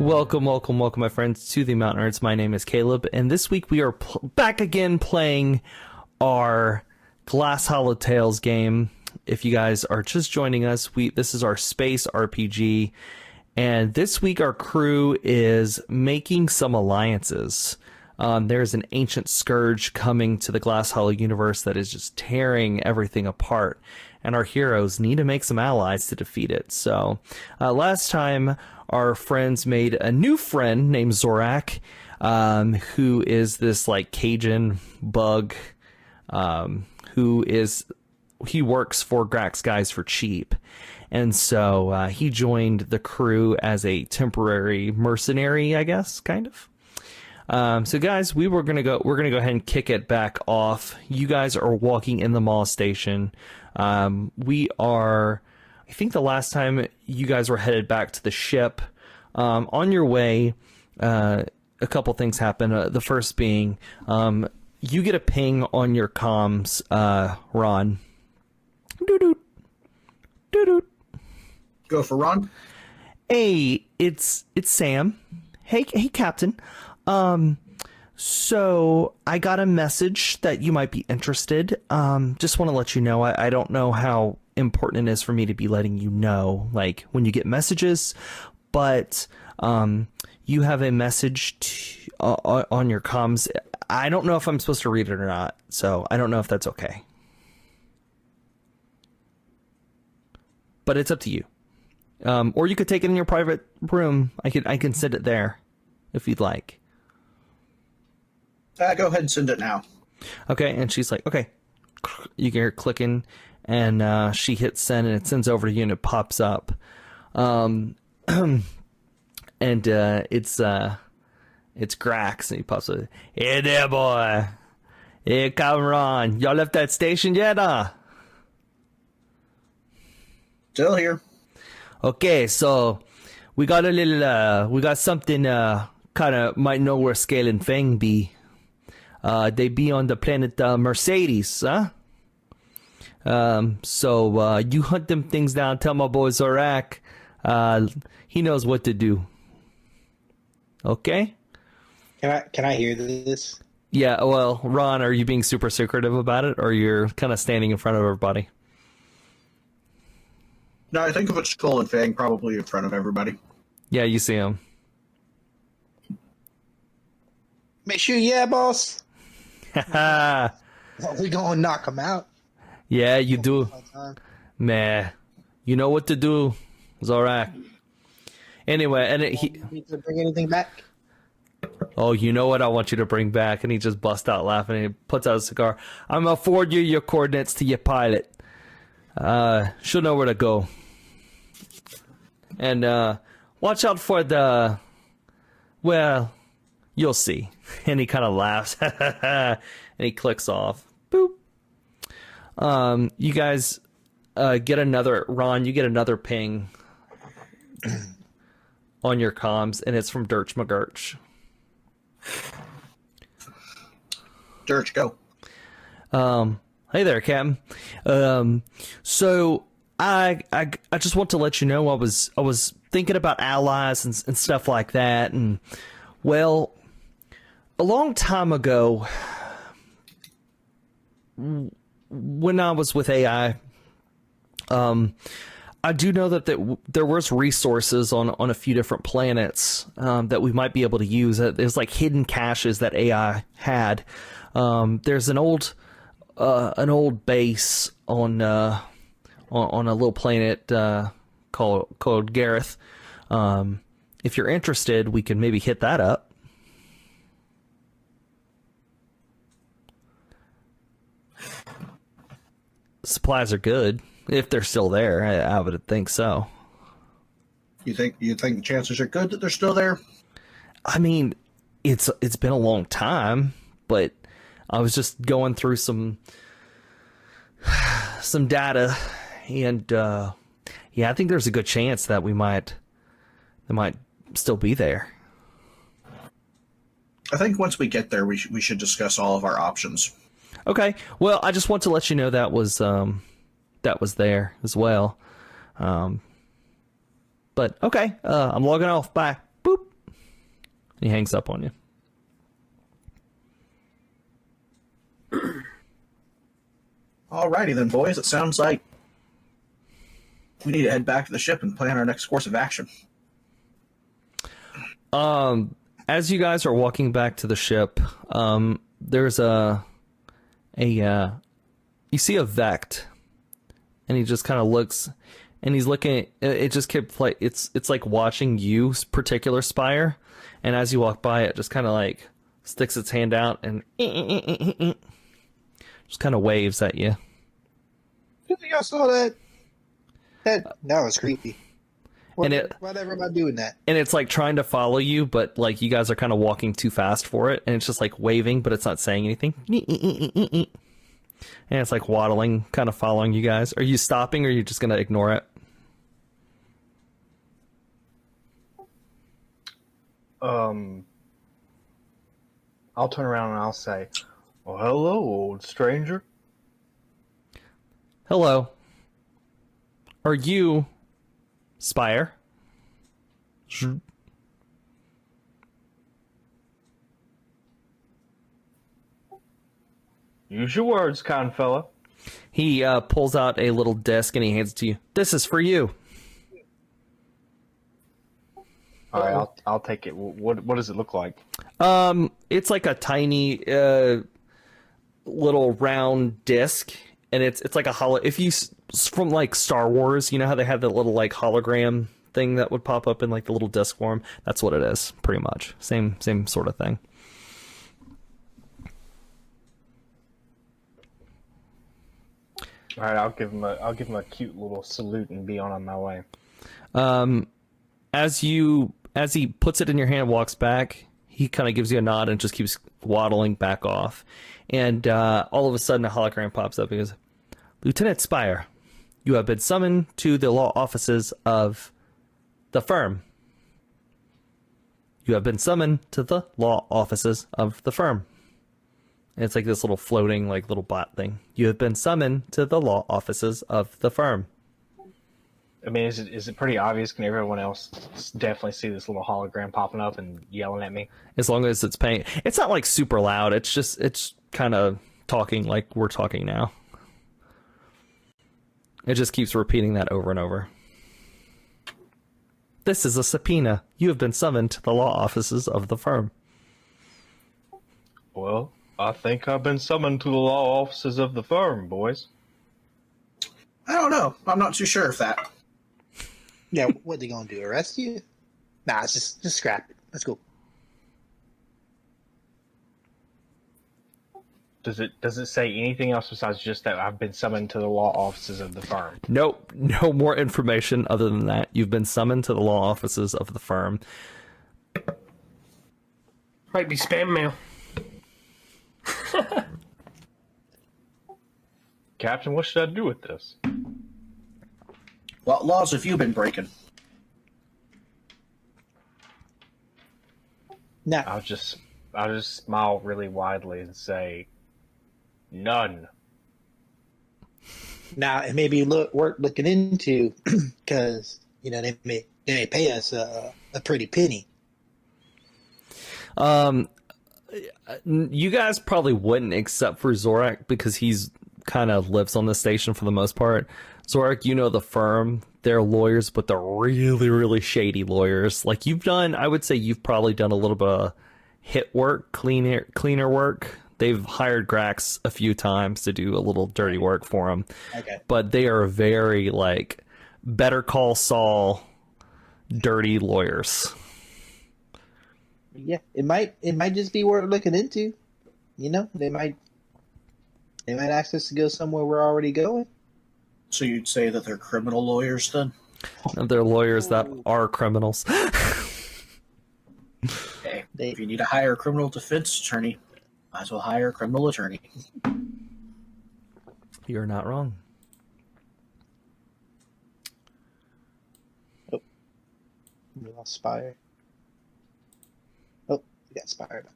Welcome, my friends, to the Mountain Nerds. My name is Caleb, and this week we are back again playing our Glasshollow Tales game. If you guys are just joining us, this is our space RPG, and this week our crew is making some alliances. There's an ancient scourge coming to the Glasshollow universe that is just tearing everything apart, and our heroes need to make some allies to defeat it. So, last time, our friends made a new friend named Zorak, who is this, like, Cajun bug, he works for Grax Guys for cheap. And so, he joined the crew as a temporary mercenary, I guess, kind of. So guys, we're gonna go ahead and kick it back off. You guys are walking in the mall station. I think the last time you guys were headed back to the ship. On your way, a couple things happen. The first being, you get a ping on your comms, Ron. Doo-doot. Doo-doot. Go for Ron. Hey, it's Sam. Hey, Captain. So I got a message that you might be interested. Just want to let you know, I don't know how important it is for me to be letting you know, like, when you get messages, but, you have a message on your comms. I don't know if I'm supposed to read it or not, so I don't know if that's okay. But it's up to you. Or you could take it in your private room. I can send it there if you'd like. Go ahead and send it now. Okay, and she's like, okay. You get her clicking, and she hits send, and it sends over to you, and it pops up. And it's Grax, and he pops up. Hey there, boy. Hey, come on. Y'all left that station yet, huh? Still here. Okay, so we got we got something kind of might know where Scale and Fang be. They be on the planet Mercedes, huh? So you hunt them things down. Tell my boy Zorak, he knows what to do. Okay? Can I hear this? Yeah. Well, Ron, are you being super secretive about it, or you're kind of standing in front of everybody? No, I think if it's Skull and Fang, probably in front of everybody. Yeah, you see him. Make sure, yeah, boss. We gonna knock him out. Yeah, you do. Man, you know what to do, Zorak. Anyway, and he need to bring anything back. Oh, you know what I want you to bring back? And he just busts out laughing, and he puts out a cigar. I'm gonna forward you your coordinates to your pilot. She'll know where to go. And watch out for the... Well, you'll see. And he kind of laughs. And he clicks off. Boop. You guys get another... Ron, you get another ping on your comms, and it's from Dirch McGurch. Dirch, go. Hey there, Captain. So I just want to let you know I was thinking about allies and stuff like that, and well, a long time ago, when I was with AI, I do know that there was resources on a few different planets that we might be able to use. There's like hidden caches that AI had. There's an old base on a little planet called Goroth. If you're interested, we can maybe hit that up. Supplies are good if they're still there. I would think so. You think the chances are good that they're still there? I mean, it's been a long time, but I was just going through some data, and yeah, I think there's a good chance that they might still be there. I think once we get there, we should discuss all of our options. Okay. Well, I just want to let you know that was there as well. But okay, I'm logging off. Bye. Boop. He hangs up on you. Alrighty then, boys. It sounds like we need to head back to the ship and plan our next course of action. As you guys are walking back to the ship, there's you see a Vect, and he just kind of looks, and he's looking. It just kept like it's like watching you, particular Spire, and as you walk by, it just kind of like sticks its hand out and just kind of waves at you. You think I saw that? That was creepy. Why am I doing that? And it's like trying to follow you, but like you guys are kind of walking too fast for it, and it's just like waving, but it's not saying anything. And it's like waddling, kind of following you guys. Are you stopping, or are you just going to ignore it? I'll turn around and I'll say, "Well, hello, old stranger." Hello. Are you Spire? Use your words, kind fella. He pulls out a little disc and he hands it to you. This is for you. All right, I'll take it. What does it look like? It's like a tiny little round disc, and it's like a hollow. If you from like Star Wars, you know how they have that little like hologram thing that would pop up in like the little disc form. That's what it is, pretty much. Same sort of thing. All right, I'll give him a cute little salute and be on my way. As he puts it in your hand and walks back, he kind of gives you a nod and just keeps waddling back off. And all of a sudden, a hologram pops up. He goes, "Lieutenant Spire, you have been summoned to the law offices of the firm. You have been summoned to the law offices of the firm." And it's like this little floating, like little bot thing. "You have been summoned to the law offices of the firm." I mean, is it pretty obvious? Can everyone else definitely see this little hologram popping up and yelling at me? As long as it's paying, it's not like super loud. It's kind of talking like we're talking now. It just keeps repeating that over and over. "This is a subpoena. You have been summoned to the law offices of the firm." Well, I think I've been summoned to the law offices of the firm, boys. I don't know. I'm not too sure of that. Yeah, what they gonna do? Arrest you? Nah, it's just scrap it. Let's go. Does it say anything else besides just that I've been summoned to the law offices of the firm? Nope, no more information other than that. You've been summoned to the law offices of the firm. Might be spam mail. Captain, what should I do with this? What laws have you been breaking? Now, I'll just smile really widely and say, none. Now it may be worth looking into because they may pay us a pretty penny. You guys probably wouldn't, except for Zorak, because he's kind of lives on the station for the most part. Zorak, you know the firm. They're lawyers, but they're really, really shady lawyers. Like I would say you've probably done a little bit of hit work, cleaner work. They've hired Grax a few times to do a little dirty work for them. Okay. But they are very, like, Better Call Saul dirty lawyers. Yeah, it might just be worth looking into. They might ask us to go somewhere we're already going. So you'd say that they're criminal lawyers then? They're lawyers that are criminals. Hey, if you need to hire a criminal defense attorney, might as well hire a criminal attorney. You're not wrong. Oh, we lost Spire. Oh, we got Spire back.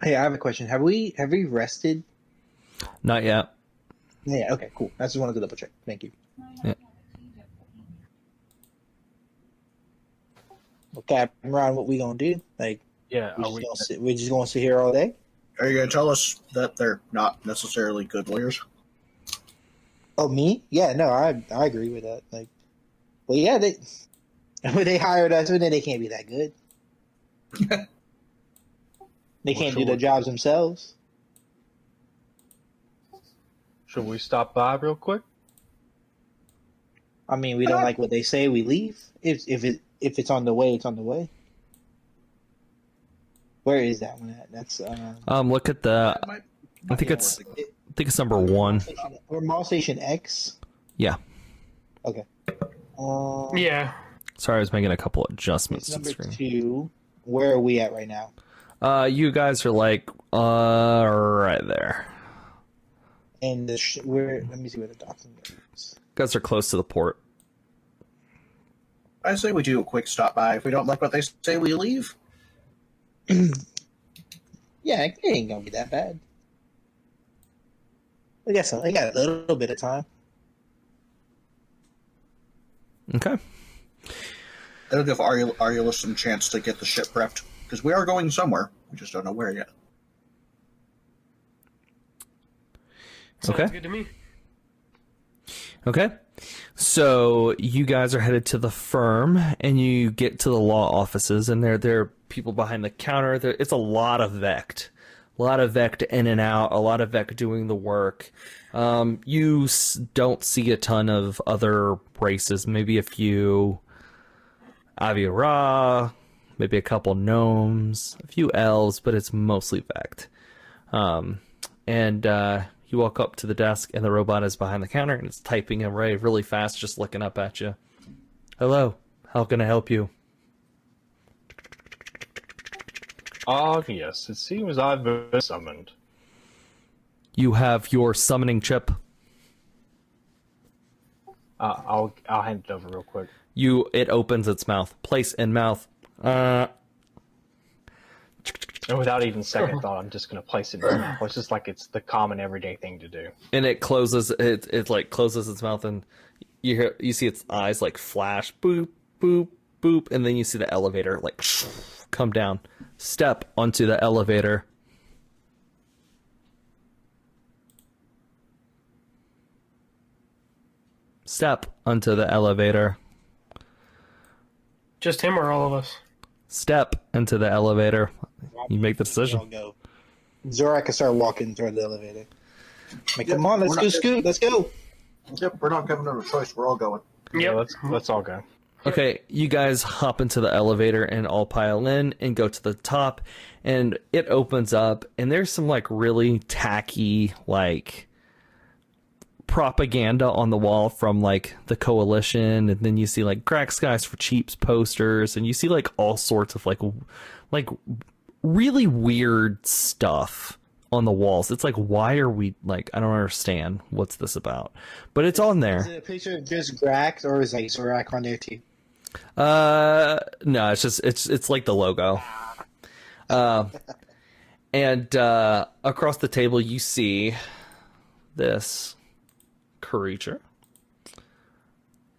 Hey, I have a question. Have we rested? Not yet. Yeah. Okay. Cool. I just wanted to double check. Thank you. Yeah. Okay, Ron, what we gonna do? Like, Yeah, we're just gonna sit here all day? Are you going to tell us that they're not necessarily good lawyers? Oh, me? Yeah, no, I agree with that. Like, well, yeah, they hired us, but then they can't be that good. They can't do their jobs themselves. should we stop by real quick? I mean, we don't like what they say, we leave. If it's on the way, it's on the way. Where is that one at? That's Look at the. I think it's number 1. Or Mall Station X. Yeah. Okay. Yeah. Sorry, I was making a couple adjustments to the Number screen. 2. Where are we at right now? You guys are like right there. And where? Let me see where the document is. You guys are close to the port. I say we do a quick stop by. If we don't like what they say, we leave. Yeah, it ain't gonna be that bad. I guess I got a little bit of time. Okay. That'll give Ariel some chance to get the ship prepped. Because we are going somewhere. We just don't know where yet. Sounds Okay. good to me. Okay. So you guys are headed to the firm, and you get to the law offices, and there are people behind the counter. It's a lot of Vect. A lot of Vect in and out, a lot of Vect doing the work. You don't see a ton of other races, maybe a few Aviara, maybe a couple gnomes, a few elves, but it's mostly Vect. You walk up to the desk, and the robot is behind the counter, and it's typing away really fast, just looking up at you. Hello, how can I help you? Ah, yes, it seems I've been summoned. You have your summoning chip. I'll hand it over real quick. It opens its mouth. Place in mouth. And without even second thought, I'm just going to place it in my mouth. It's just like it's the common everyday thing to do. And it closes. It like closes its mouth, and you see its eyes like flash. Boop boop boop, and then you see the elevator like come down. Step onto the elevator. Step onto the elevator. Just him or all of us? Step into the elevator. You make the decision. I'll go. Zora can start walking toward the elevator. Like, come on, let's go, Scoot. Let's go. Yep, we're not giving them a choice. We're all going. Yeah, let's all go. Okay, you guys hop into the elevator and all pile in and go to the top, and it opens up, and there's some like really tacky like propaganda on the wall from like the coalition, and then you see like crack skies for cheaps posters, and you see like all sorts of like really weird stuff on the walls. It's like, why are we like, I don't understand what's this about, but it's on there. Is it a picture of just Grax, or is like Zorak on there too? No, it's just it's like the logo. And across the table you see this creature.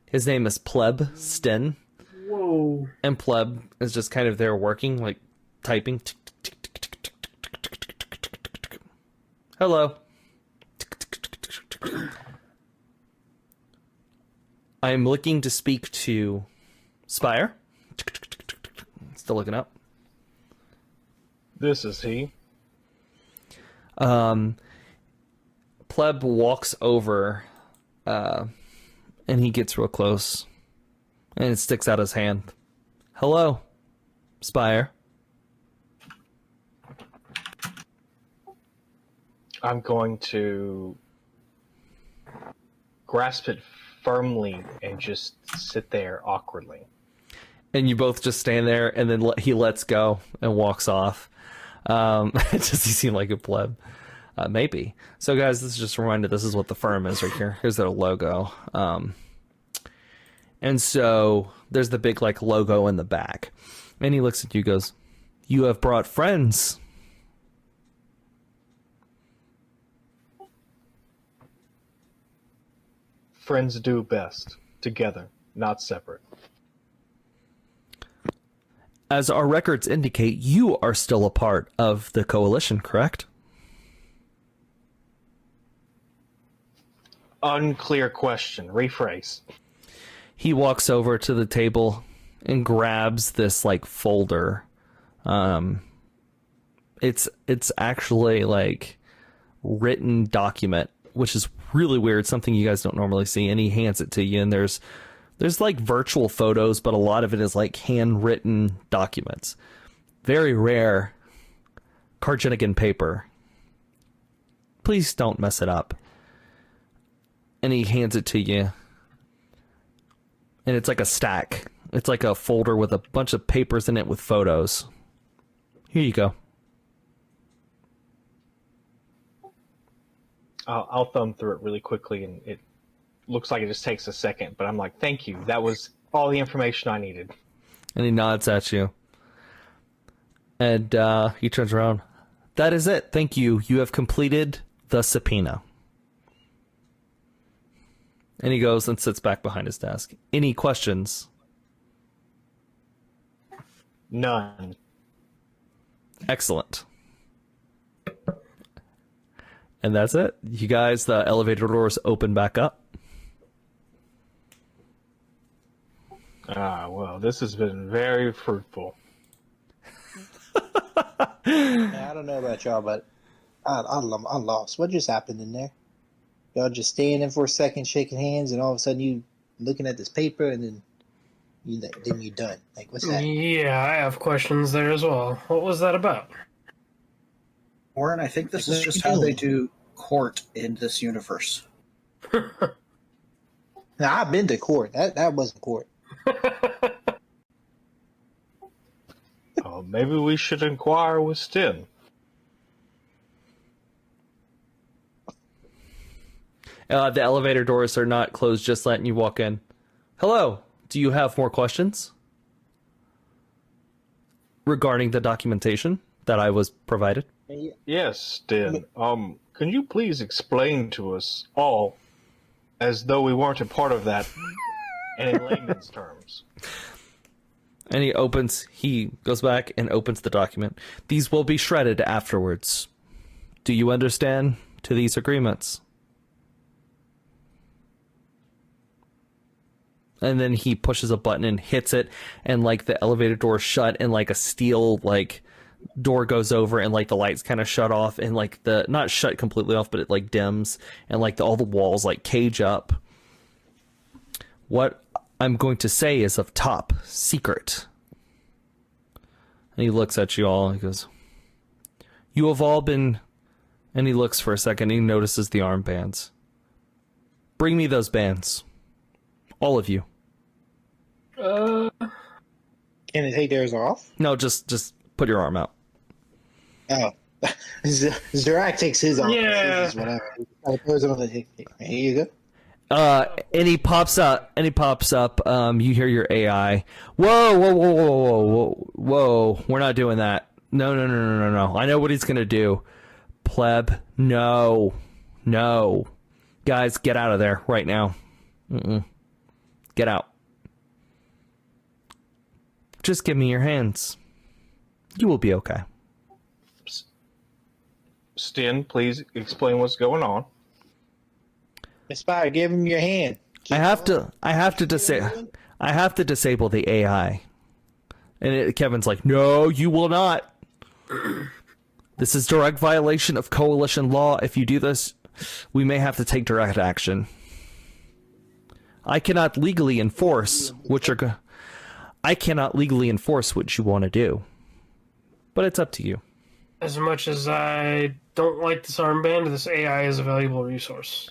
His name is Pleb Sten. Whoa. And Pleb is just kind of there working, like typing. Hello. I am looking to speak to Spire. Still looking up. This is he. Pleb walks over, and he gets real close, and it sticks out his hand. Hello, Spire. I'm going to grasp it firmly and just sit there awkwardly. And you both just stand there, and then he lets go and walks off. Does he seem like a pleb? Maybe. So, guys, this is just a reminder. This is what the firm is right here. Here's their logo. And so there's the big like logo in the back. And he looks at you, goes, "You have brought friends." Friends do best together, not separate. as our records indicate, you are still a part of the coalition, correct? Unclear question. Rephrase. He walks over to the table and grabs this like folder. It's actually like written document, which is really weird, something you guys don't normally see. And he hands it to you, and there's like virtual photos, but a lot of it is like handwritten documents. Very rare Carcinogen paper. Please don't mess it up. And he hands it to you. And it's like a stack. It's like a folder with a bunch of papers in it with photos. Here you go. I'll thumb through it really quickly, and it looks like it just takes a second, but I'm like, thank you. That was all the information I needed. And he nods at you. And he turns around. That is it. Thank you. You have completed the subpoena. And he goes and sits back behind his desk. Any questions? None. Excellent. And that's it. You guys, the elevator doors open back up. Well, this has been very fruitful. I don't know about y'all, but I'm lost. What just happened in there? Y'all just standing for a second, shaking hands, and all of a sudden you looking at this paper, and then you're done. Like, what's that? Yeah, I have questions there as well. What was that about? Orin, I think this is just how they do court in this universe. Now, I've been to court. That wasn't court. Oh, maybe we should inquire with Stin. The elevator doors are not closed, just letting you walk in. Hello. Do you have more questions regarding the documentation that I was provided? Yes, Stin. Can you please explain to us all, as though we weren't a part of that, and in layman's terms? And he goes back and opens the document. These will be shredded afterwards. Do you understand to these agreements? And then he pushes a button and hits it, and like the elevator door shut, and like a steel like door goes over, and like the lights kind of shut off, and like the not shut completely off, but it like dims, and like all the walls like cage up. What I'm going to say is of top secret. And he looks at you all and he goes, you have all been, and he looks for a second and he notices the armbands. Bring me those bands. All of you. Can they take theirs off? No, just put your arm out. Oh. Zorak takes his arm. Yeah. Whatever. I put it on the, here you go. And he pops up. You hear your AI. Whoa. We're not doing that. No. I know what he's gonna do. Pleb. No. Guys, get out of there right now. Get out. Just give me your hands. You will be okay. Stin, please explain what's going on. Aspire, give him your hand. I have to disable the AI. And Kevin's like, no, you will not. This is direct violation of coalition law. If you do this, we may have to take direct action. I cannot legally enforce what you want to do. But it's up to you. As much as I don't like this armband, this AI is a valuable resource.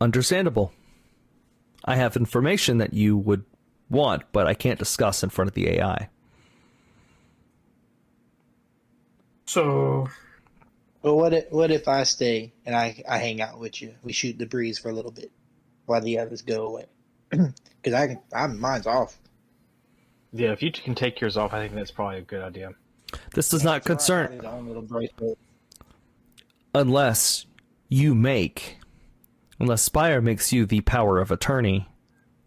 Understandable. I have information that you would want, but I can't discuss in front of the AI. So, Well, what if I stay and I hang out with you? We shoot the breeze for a little bit while the others go away. Because mine's off. Yeah, if you can take yours off, I think that's probably a good idea. This does not concern... His own little bracelet. Unless Spire makes you the power of attorney,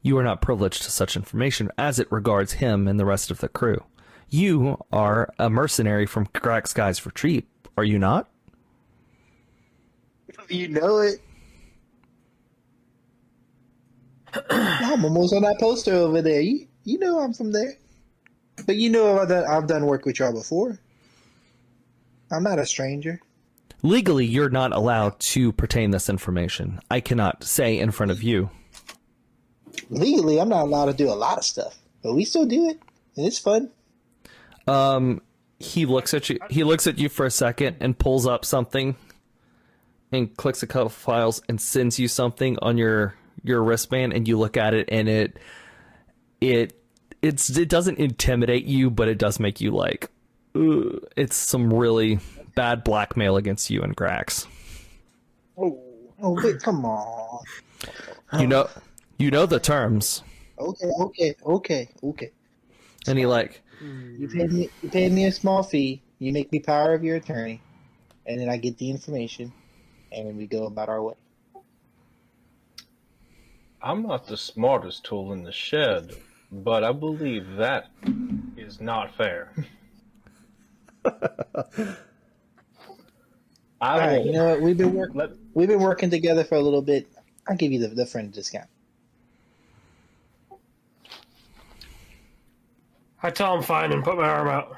You are not privileged to such information as it regards him and the rest of the crew. You are a mercenary from Crack Skies for Treat, are you not? You know it. I'm almost on that poster over there. You know I'm from there. But you know I've done work with y'all before. I'm not a stranger. Legally, you're not allowed to pertain this information. I cannot say in front of you. Legally, I'm not allowed to do a lot of stuff, but we still do it, and it's fun. He looks at you. He looks at you for a second and pulls up something, and clicks a couple files and sends you something on your wristband, and you look at it, and it doesn't intimidate you, but it does make you like, ugh. It's some really bad blackmail against you and Grax. Oh, wait, come on. You know the terms. Okay. And he like, You paid me a small fee. You make me power of your attorney, and then I get the information, and then we go about our way. I'm not the smartest tool in the shed, but I believe that is not fair. All right, you know what? We've been working together for a little bit. I'll give you the friend discount. I tell him fine and put my arm out.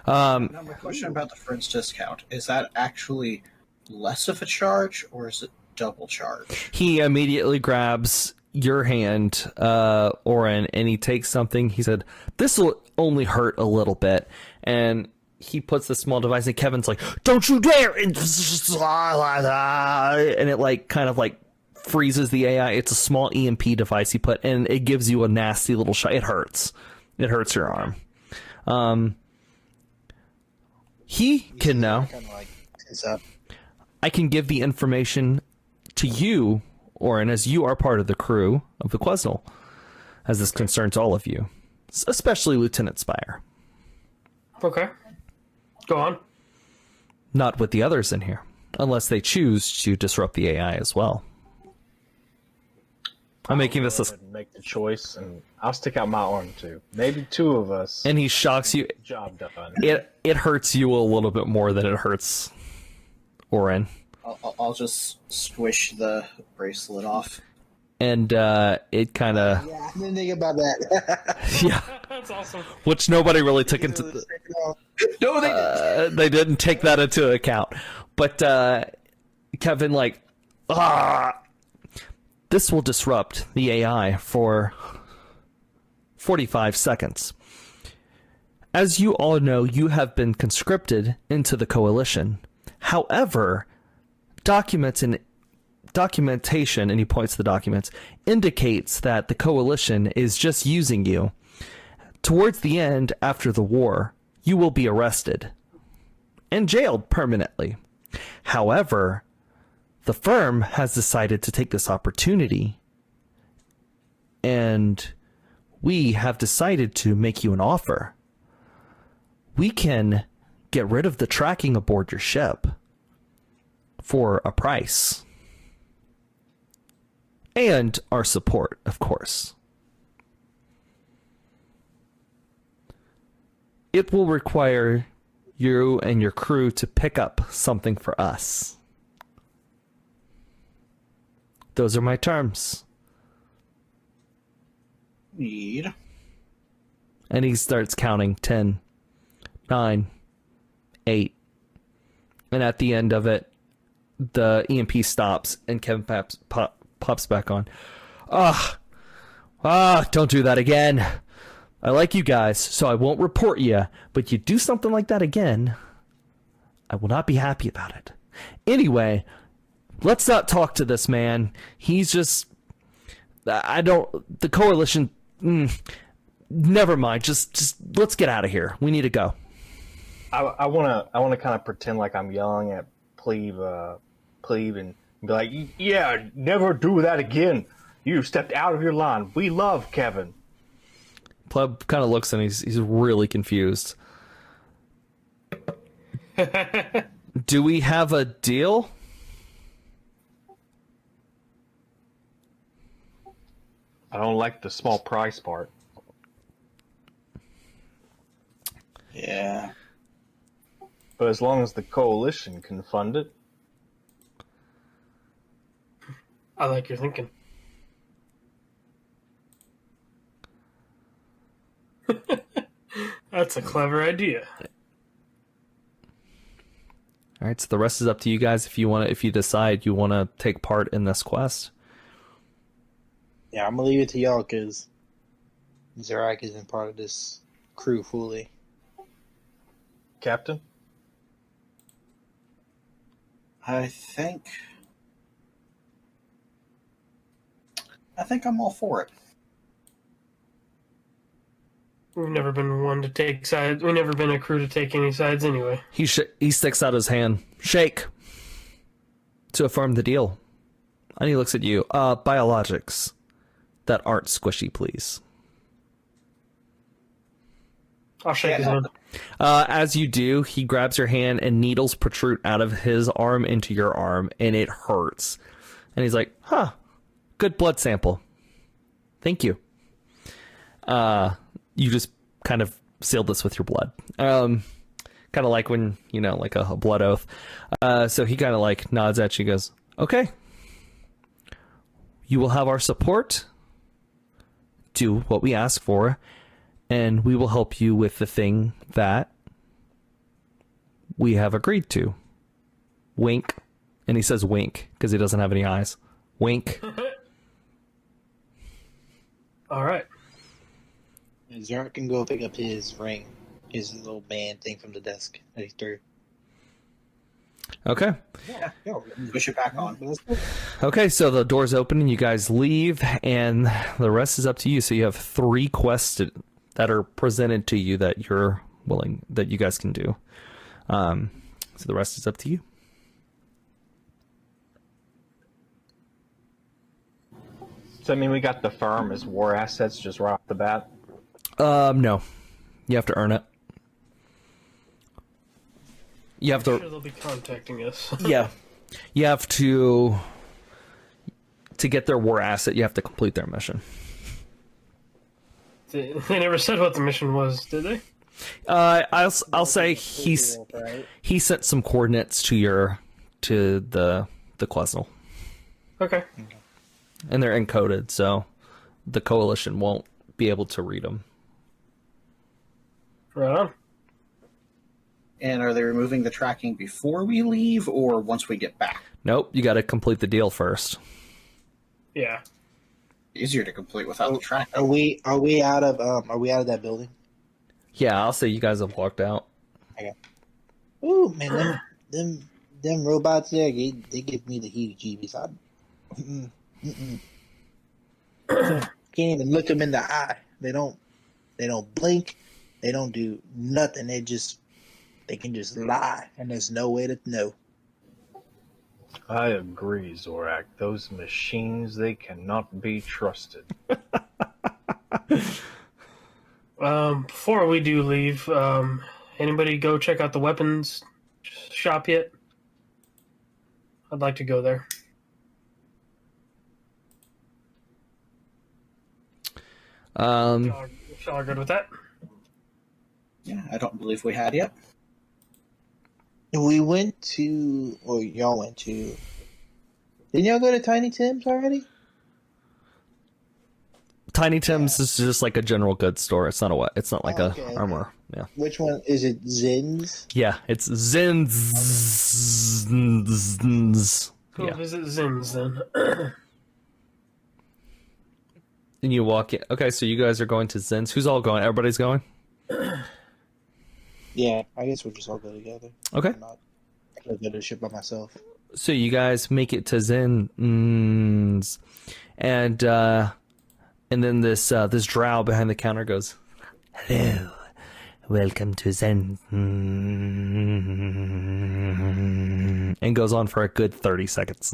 Now, my question about the friend's discount, is that actually less of a charge, or is it double charge? he immediately grabs your hand, Orin, and he takes something. He said, "This will only hurt a little bit," and he puts the small device, and Kevin's like, "Don't you dare!" And it like kind of like freezes the AI. It's a small EMP device he put, and it gives you a nasty little shot. It hurts. It hurts your arm. He can now. I can give the information to you, Orin, as you are part of the crew of the Quesnel, as this concerns all of you, especially Lieutenant Spire. Okay. Go on. Not with the others in here, unless they choose to disrupt the AI as well. I'm making this a... Make the choice, and I'll stick out my arm too. Maybe two of us. And he shocks you. Job done. It hurts you a little bit more than it hurts Orin. I'll just squish the bracelet off. And it kind of... Yeah, I didn't think about that. Yeah. That's awesome. Which nobody really took into... No, they didn't. They didn't take that into account. But Kevin, like... This will disrupt the AI for 45 seconds. As you all know, you have been conscripted into the coalition. However, documentation, and he points to the documents, indicates that the coalition is just using you. Towards the end, after the war, you will be arrested and jailed permanently. However, the firm has decided to take this opportunity, and we have decided to make you an offer. We can get rid of the tracking aboard your ship for a price. And our support, of course. It will require you and your crew to pick up something for us. Those are my terms. Need. And he starts counting 10, 9, 8. And at the end of it, the EMP stops and Kevin pops back on. Don't do that again. I like you guys, so I won't report you. But you do something like that again, I will not be happy about it. Anyway, let's not talk to this man. He's just... the coalition... never mind. Just let's get out of here. We need to go. I wanna kind of pretend like I'm yelling at Plebe and be like, yeah, never do that again. You stepped out of your line. We love Kevin. Pleb kind of looks and he's really confused. Do we have a deal? I don't like the small price part. Yeah. But as long as the coalition can fund it. I like your thinking. That's a clever idea. All right, so the rest is up to you guys if you decide you want to take part in this quest. Yeah, I'm gonna leave it to y'all because Zarak isn't part of this crew fully. Captain? I think I'm all for it. We've never been one to take sides. We've never been a crew to take any sides anyway. He sticks out his hand. Shake. To affirm the deal. And he looks at you. Biologics that aren't squishy, please. I'll shake his hand. As you do, he grabs your hand and needles protrude out of his arm into your arm, and it hurts. And he's like, huh, good blood sample. Thank you. You just kind of seal this with your blood. Kind of like when, like a blood oath. So he kind of like nods at you and goes, okay. You will have our support. Do what we ask for. And we will help you with the thing that we have agreed to. Wink. And he says wink because he doesn't have any eyes. Wink. All right. Zarak can go pick up his ring, his little band thing from the desk that he threw. Okay. Yeah, push it back on. Okay, so the doors open and you guys leave, and the rest is up to you. So you have 3 quests that are presented to you that that you guys can do. So the rest is up to you. Does that mean we got the firm as war assets just right off the bat? No. You have to earn it. You have I'm to. sure they'll be contacting us. Yeah. You have to get their war asset, you have to complete their mission. They never said what the mission was, did they? I'll say he sent some coordinates to the Quesnel. Okay. And they're encoded, so the coalition won't be able to read them. Right on. And are they removing the tracking before we leave or once we get back? Nope, you got to complete the deal first. Yeah. Easier to complete without the tracking. Are we out of that building? Yeah, I'll say you guys have walked out. Okay. Ooh, man, them robots there, they give me the heebie-jeebies. Can't even look them in the eye. They don't blink. They don't do nothing. They can just lie, and there's no way to know. I agree, Zorak. Those machines, they cannot be trusted. Before we do leave, anybody go check out the weapons shop yet? I'd like to go there. Y'all are good with that? Yeah, I don't believe we had yet. We went to, or y'all went to. Didn't y'all go to Tiny Tim's already? Tiny Tim's is just like a general goods store. It's not like a armor. Yeah. Which one is it? Zin's? Yeah, it's Zin's. Go visit Zim's then. And you walk in. Okay, so you guys are going to Zin's. Who's all going? Everybody's going? Yeah, I guess we'll just all go together. Okay. I'm not going to go to the ship by myself. So you guys make it to Zin's. And then this drow behind the counter goes, "Hello, welcome to Zen," and goes on for a good 30 seconds.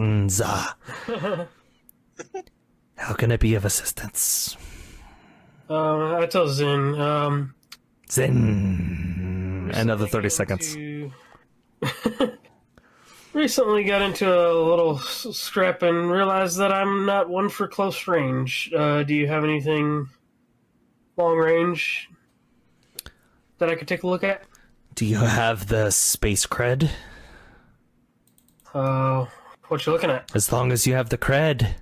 How can I be of assistance? I tell Zin. Zen. Another 30 seconds. recently got into a little scrap and realized that I'm not one for close range. Do you have anything long range that I could take a look at? Do you have the space cred? What you looking at? As long as you have the cred,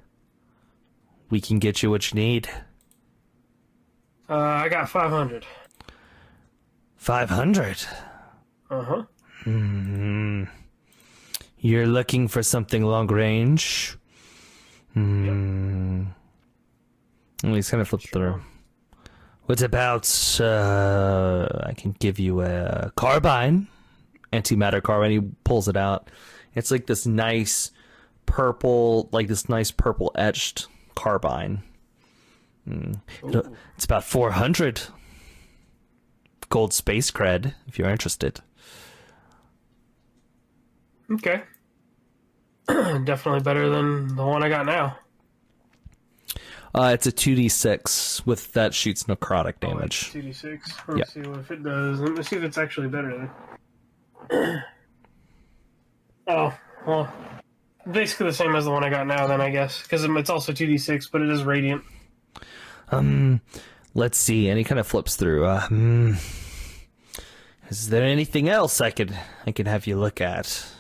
we can get you what you need. I got 500. 500? Uh-huh. You're looking for something long range? Let me kind of flip through. What about, I can give you a carbine, antimatter carbine. He pulls it out. It's like this nice purple, etched carbine. It's about 400 gold space cred, if you're interested. Okay. Definitely better than the one I got now. It's a 2d6 with that shoots necrotic damage. 2d6. Let's see if it does. Let me see if it's actually better then. Oh, well, basically the same as the one I got now then, I guess. Because it's also 2d6, but it is radiant. Let's see. And he kind of flips through. Is there anything else I could have you look at?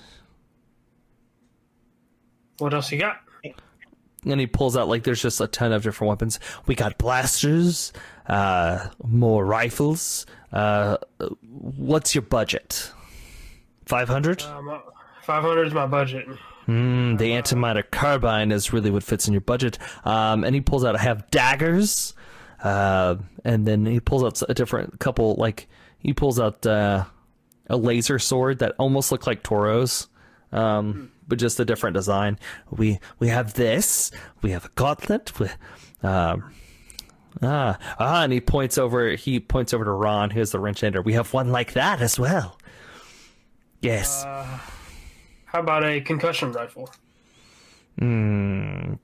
What else you got? And he pulls out, there's just a ton of different weapons. We got blasters, more rifles. What's your budget? 500? 500 is my budget. The antimatter carbine is really what fits in your budget. And he pulls out, I have daggers. And then he pulls out a different couple, he pulls out a laser sword that almost look like Toro's. But just a different design. We have this. We have a gauntlet. And he points over to Ron, who's the wrench ender. We have one like that as well. Yes. How about a concussion rifle?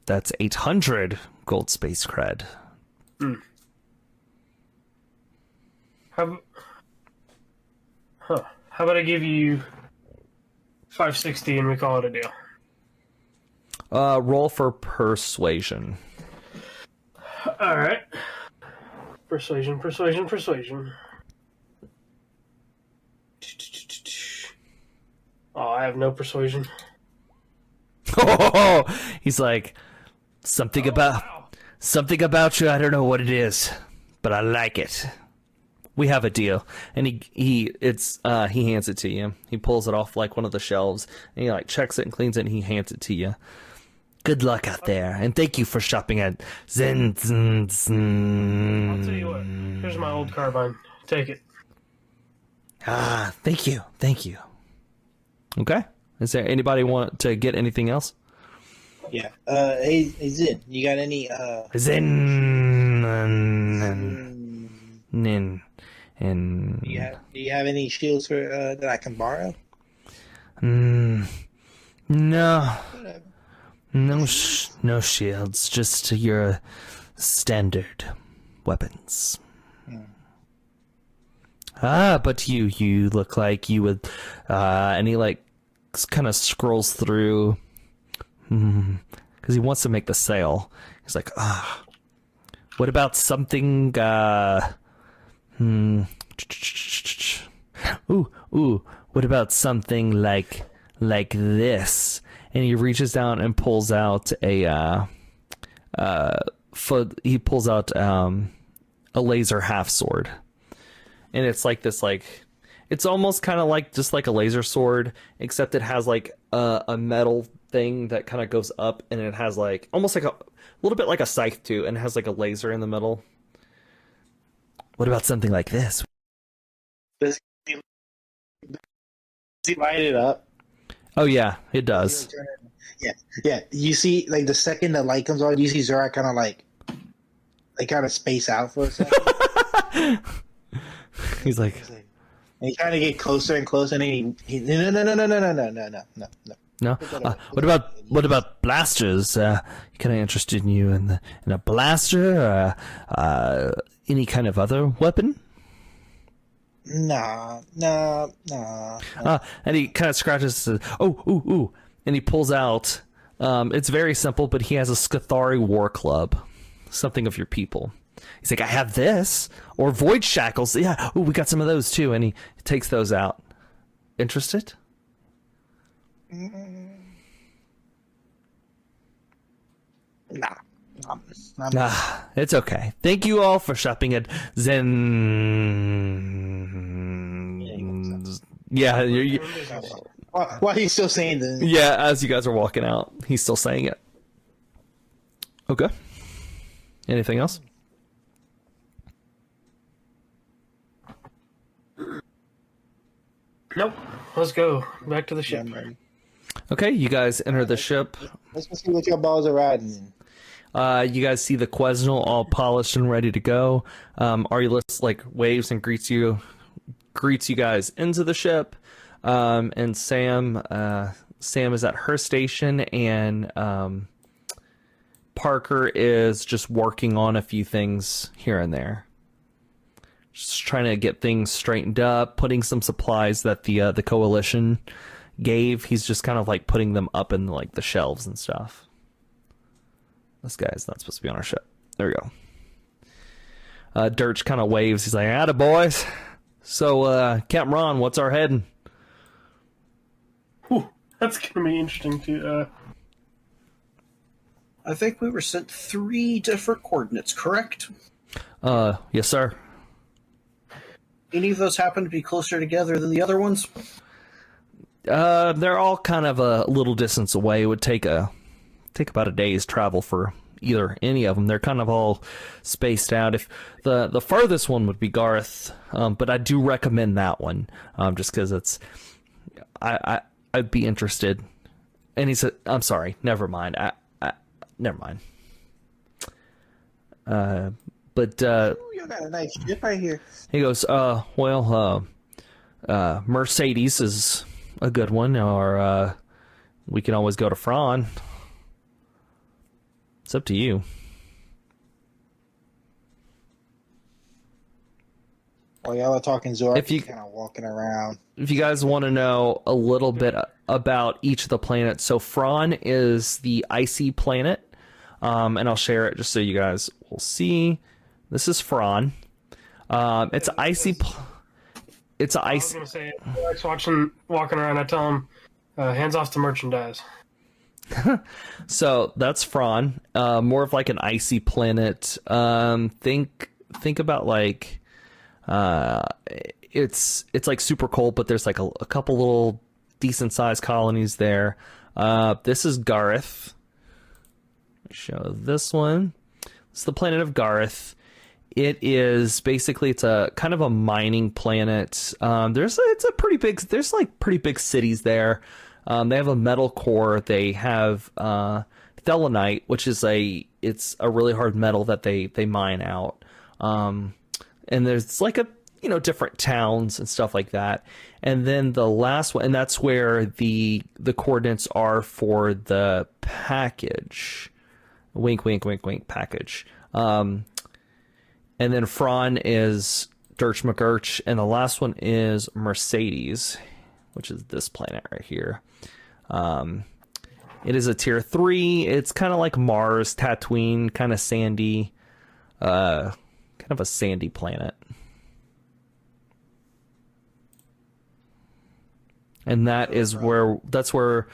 That's 800 gold space cred. How about I give you 560 and we call it a deal? Roll for persuasion. All right. Persuasion. Oh, I have no persuasion. Oh, he's like, something about you. I don't know what it is, but I like it. We have a deal. And he hands it to you. He pulls it off one of the shelves and he checks it and cleans it and he hands it to you. Good luck out there, and thank you for shopping at Zen. I'll tell you what. Here's my old carbine. Take it. Thank you. Okay. Is there anybody want to get anything else? Yeah. Hey Zen, you got any Zen. And do you have any shields for that I can borrow? No. No shields, just your standard weapons. But you look like you would, and he kind of scrolls through, because he wants to make the sale. He's like, what about something, what about something like this? And he reaches down and pulls out a laser half sword. And it's this it's almost kind of just like a laser sword, except it has a metal thing that kind of goes up, and it has almost a little bit like a scythe too, and it has a laser in the middle. What about something like this? Does he light it up? Oh yeah, it does. Yeah. You see, the second the light comes on, you see Zora kind of space out for a second. He's like, and he kind of get closer and closer, and he no. What about blasters? Kind of interested in you in a blaster? Any kind of other weapon? Nah. And he kind of scratches. Ooh. And he pulls out. It's very simple, but he has a Scathari war club, something of your people. He's like, I have this, or void shackles. Yeah, ooh, we got some of those too. And he takes those out. Interested? Nah. It's okay. Thank you all for shopping at Zen. Yeah, Why are you still saying that? yeah. As you guys are walking out, he's still saying it. Okay. Anything else? Nope. Let's go back to the ship. I'm ready. Okay, you guys enter the ship. Let's go see what your balls are riding in. You guys see the Quesnel all polished and ready to go. Aurelius waves and greets you guys into the ship. And Sam is at her station, and Parker is just working on a few things here and there. Just trying to get things straightened up, putting some supplies that the Coalition gave. He's just kind of putting them up in the shelves and stuff. This guy's not supposed to be on our ship. There we go. Dirch kind of waves. He's like, "Atta boys. So, Captain Ron, what's our heading?" Whew, that's gonna be interesting too. I think we were sent 3 different coordinates, correct? Yes, sir. Any of those happen to be closer together than the other ones? They're all kind of a little distance away. It would take about a day's travel for any of them. They're kind of all spaced out. If the farthest one would be Goroth, but I do recommend that one, just because I'd be interested. And he said, "I'm sorry, never mind. Never mind." But You got a nice ship right here. he goes, Mercedes is a good one, or we can always go to Fran. It's up to you. While y'all are talking, Zora, If you- kind of walking around. If you guys want to know a little bit about each of the planets, so Fran is the icy planet, and I'll share it just so you guys will see. This is Fran. It's icy. It's I was icy. gonna say, walking around. I tell him, hands off the merchandise. So that's Fran. More of an icy planet. Think about it's super cold, but there's a couple little decent sized colonies there. This is Goroth. Let me show this one. It's the planet of Goroth. It is basically, it's a kind of a mining planet. There's pretty big cities there. They have a metal core. They have thelanite, which is it's a really hard metal that they mine out. And there's different towns and stuff like that. And then the last one, and that's where the coordinates are for the package. Wink, wink, wink, wink, package. And then Fran is Dirch McGurch, and the last one is Mercedes, which is this planet right here. It is a tier 3. It's kind of like Mars, Tatooine, kind of sandy, kind of a sandy planet. And that's where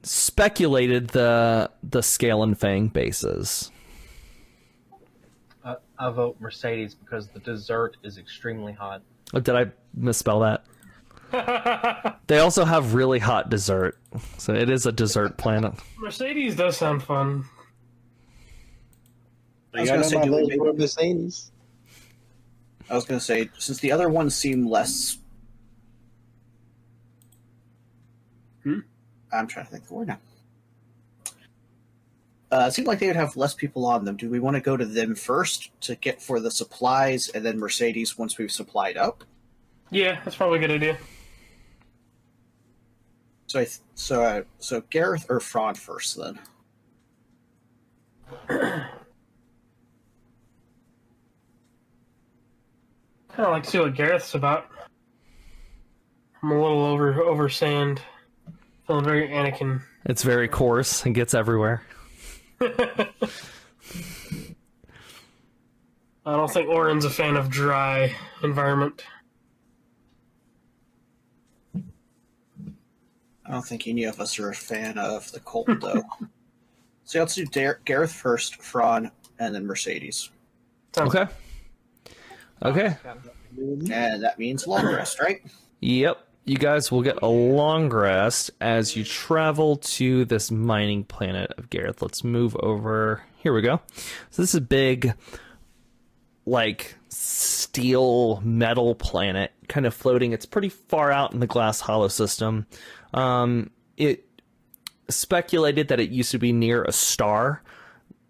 speculated the Scale and Fang base is. I vote Mercedes because the dessert is extremely hot. Oh, did I misspell that? They also have really hot dessert, so it is a dessert planet. Mercedes does sound fun. I was going to say, do we maybe- Mercedes. I was going to say, since the other ones seem less... I'm trying to think of the word now. It seemed like they would have less people on them. Do we want to go to them first to get for the supplies, and then Mercedes once we've supplied up? Yeah, that's probably a good idea. So Gareth or Fran first, then? Kind of like to see what Gareth's about. I'm a little over sand. Feeling very Anakin. It's very coarse and gets everywhere. I don't think Orin's a fan of dry environment. I don't think any of us are a fan of the cold, though. So let's do Gareth first, Fron, and then Mercedes. Okay. Okay. And that means long rest, right? Yep. You guys will get a long rest as you travel to this mining planet of Gareth. Let's move over. Here we go. So this is a big, like, steel metal planet kind of floating. It's pretty far out in the Glasshollow system. It speculated that it used to be near a star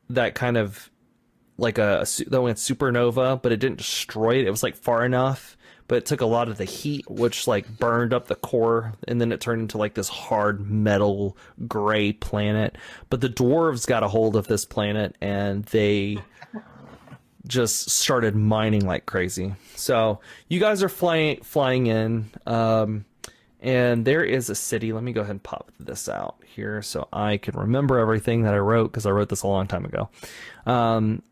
that kind of like that went supernova, but it didn't destroy it. It was like far enough, but it took a lot of the heat, which like burned up the core, and then it turned into like this hard metal gray planet. But the dwarves got a hold of this planet and they just started mining like crazy. So you guys are flying in, and there is a city. Let me go ahead and pop this out here so I can remember everything that I wrote, because I wrote this a long time ago.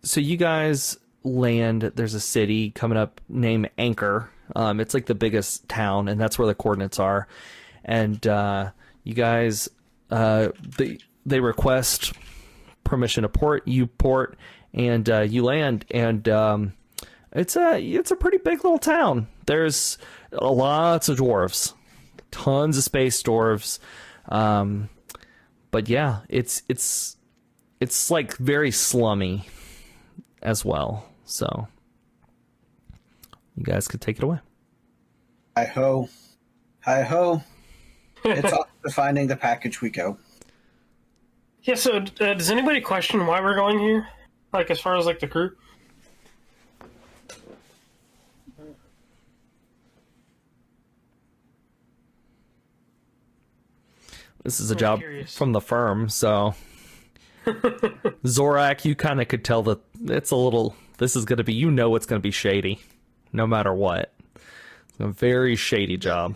So you guys land. There's a city coming up named Anchor. It's like the biggest town, and that's where the coordinates are. And you guys, they request permission to port. You port, and you land. And it's a pretty big little town. There's lots of dwarves. Tons of space dwarves, but yeah, it's like very slummy as well. So you guys could take it away. Hi ho, hi ho! It's off to finding the package we go. Yeah. So, does anybody question why we're going here? Like, as far as like the crew? This is a job from the firm, so Zorak, you kind of could tell that it's a little. This is going to be, it's going to be shady, no matter what. It's a very shady job.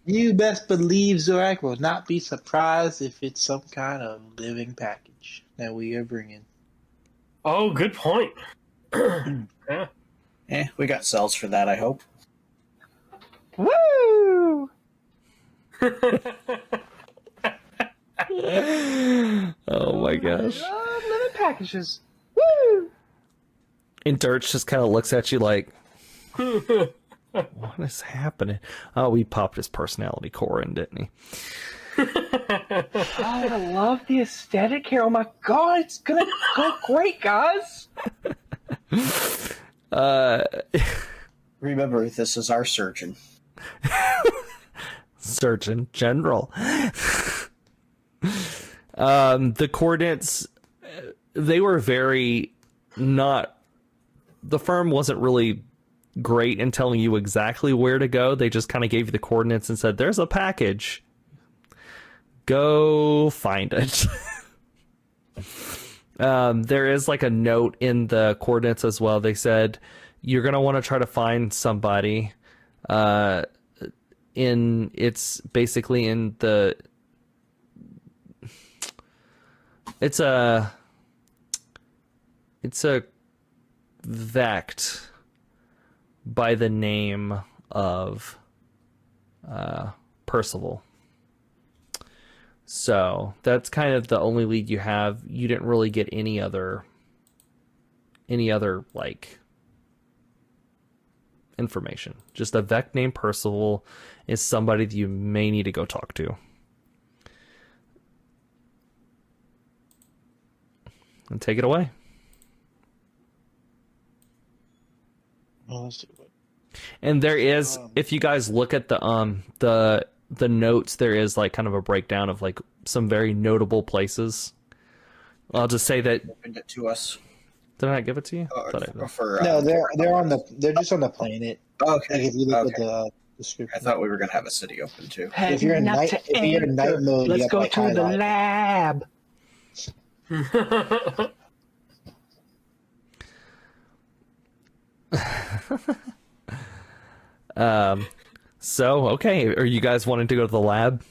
You best believe Zorak will not be surprised if it's some kind of living package that we are bringing. Oh, good point. Yeah. We got cells for that, I hope. Woo! Oh my gosh. Living packages. Woo! And Dirch just kind of looks at you like, what is happening? Oh, we popped his personality core in, didn't he? I love the aesthetic here. Oh my god, it's gonna go great, guys. Remember, this is our surgeon. Surgeon General. The coordinates, they were very not. The firm wasn't really great in telling you exactly where to go. They just kind of gave you the coordinates and said, "There's a package. Go find it." There is like a note in the coordinates as well. They said you're gonna want to try to find somebody. It's basically in the. It's a Vect by the name of Percival. So that's kind of the only lead you have. You didn't really get any other like information. Just a Vect named Percival is somebody that you may need to go talk to. And take it away. And there is, if you guys look at the notes, there is like kind of a breakdown of like some very notable places. I'll just say that. Opened it to us. Did I not give it to you? No, they're just on the planet. Okay. Like if you look at the description. I thought we were gonna have a city open too. If you're in night mode, let's you go have to the lab. So, okay, are you guys wanting to go to the lab?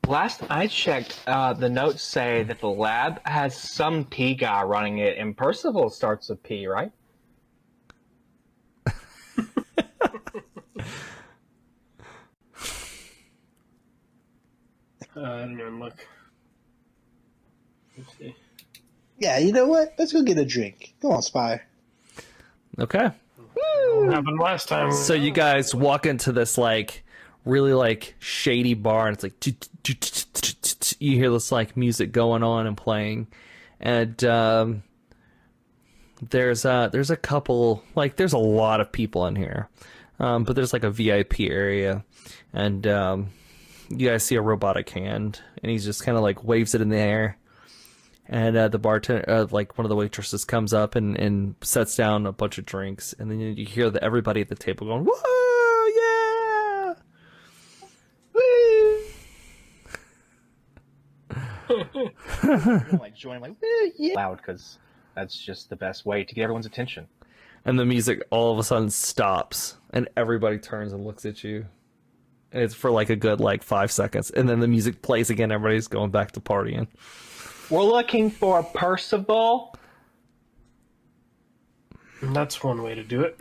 Last I checked, the notes say that the lab has some P guy running it, and Percival starts with P, right? I didn't even look. Let's see. Yeah, you know what? Let's go get a drink. Go on, Spire. Okay. What happened last time? So you guys walk into this, like, really, like, shady bar, and it's like, you hear this, like, music going on and playing, and there's a couple, like, there's a lot of people in here, but there's, like, a VIP area, and you guys see a robotic hand, and he's just kind of, like, waves it in the air, and the bartender, like, one of the waitresses comes up and sets down a bunch of drinks, and then you hear everybody at the table going, whoa, yeah! I'm like joining, like, yeah, loud, because that's just the best way to get everyone's attention. And the music all of a sudden stops, and everybody turns and looks at you. And it's for like a good 5 seconds, and then the music plays again. Everybody's going back to partying. We're looking for Percival. That's one way to do it.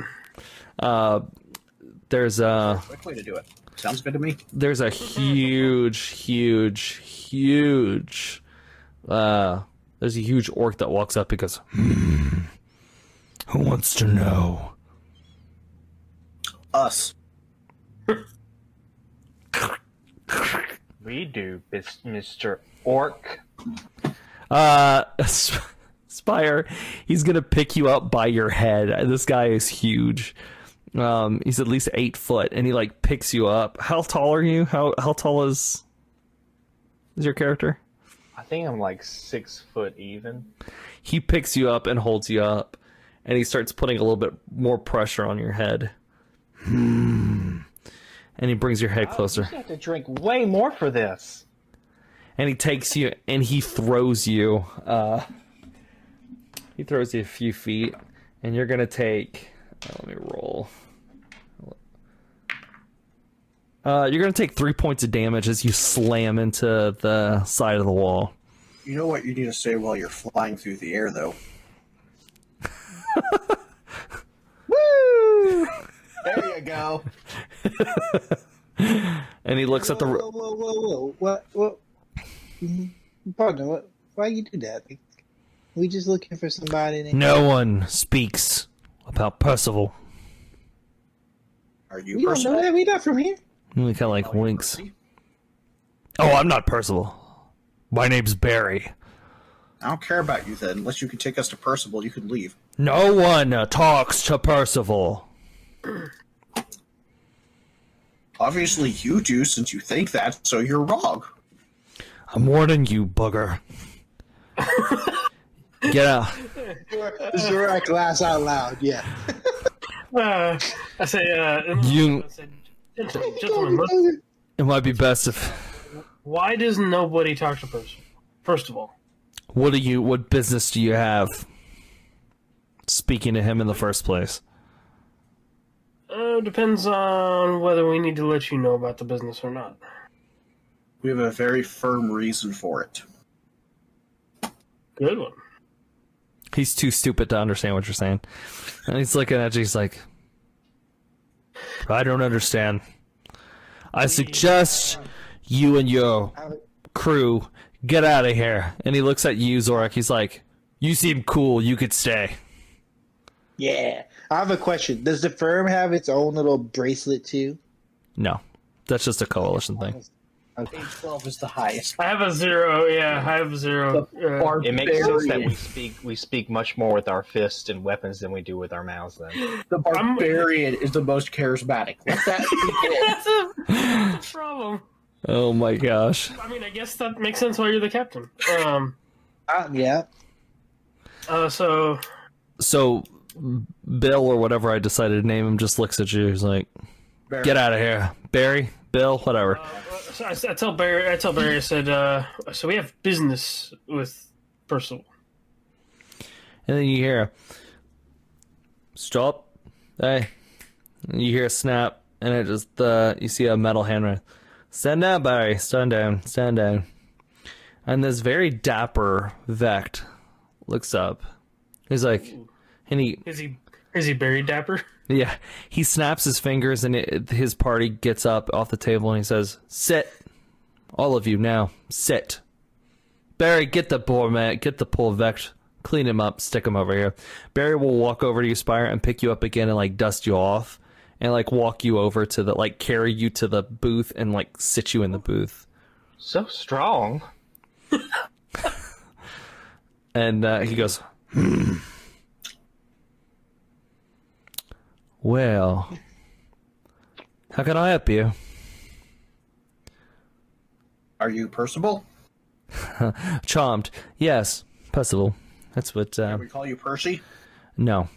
There's a Quick way to do it. Sounds good to me. there's a huge there's a huge orc that walks up because who wants to know? Us. We do, Mr. Orc. Spire, he's gonna pick you up by your head. This guy is huge. He's at least 8 foot, and he picks you up. How tall are you? How tall is your character? I think I'm 6 foot even. He picks you up and holds you up, and he starts putting a little bit more pressure on your head. And he brings your head closer. You have to drink way more for this. And he takes you and he throws you. He throws you a few feet, and you're gonna take. Let me roll. You're gonna take 3 points of damage as you slam into the side of the wall. You know what you need to say while you're flying through the air, though? Woo! There you go. And he looks at the. Whoa. What? Partner, what? Why you do that? We just looking for somebody. No one speaks about Percival. Are you We don't know Percival? that. We not from here. And he kind of winks. Oh, I'm not Percival. My name's Barry. I don't care about you then. Unless you can take us to Percival, you can leave. No one talks to Percival. Obviously you do, since you think that, so you're wrong. I'm warning you, bugger. Get out. Zora glass out loud. Yeah. I say, You- I said, gentlemen, look, It might be best if. why does nobody talk to person? First of all, What business do you have speaking to him in the first place? depends on whether we need to let you know about the business or not. We have a very firm reason for it. Good one. He's too stupid to understand what you're saying. And he's looking at you, he's like, I don't understand. I suggest you and your crew get out of here. And he looks at you, Zorak. He's like, you seem cool. You could stay. Yeah. I have a question. Does the firm have its own little bracelet too? No, that's just a coalition thing. Okay. 12 is the highest. I have a 0. Yeah, I have a 0. It makes sense that we speak much more with our fists and weapons than we do with our mouths. Then The barbarian is the most charismatic. Let that That's a problem. Oh my gosh. I mean, I guess that makes sense why you're the captain. Yeah. So Bill, or whatever I decided to name him, just looks at you. He's like, get out of here. Barry, Bill, whatever. so I tell Barry, I said, so we have business with Percival. And then you hear, stop. Hey. And you hear a snap, and it just, you see a metal hand. Stand down, Barry. Stand down. Stand down. And this very dapper Vect looks up. He's like, and he... Is he buried dapper? Yeah. He snaps his fingers, and his party gets up off the table, and he says, sit. All of you now. Sit. Barry, get the poor man. Get the poor Vect. Clean him up. Stick him over here. Barry will walk over to you, Spire, and pick you up again and, like, dust you off. And, like, walk you over to the, like, carry you to the booth and, like, sit you in the booth. So strong. And he goes, well, how can I help you? Are you Percival? Charmed. Yes, Percival. That's what... Can we call you Percy? No.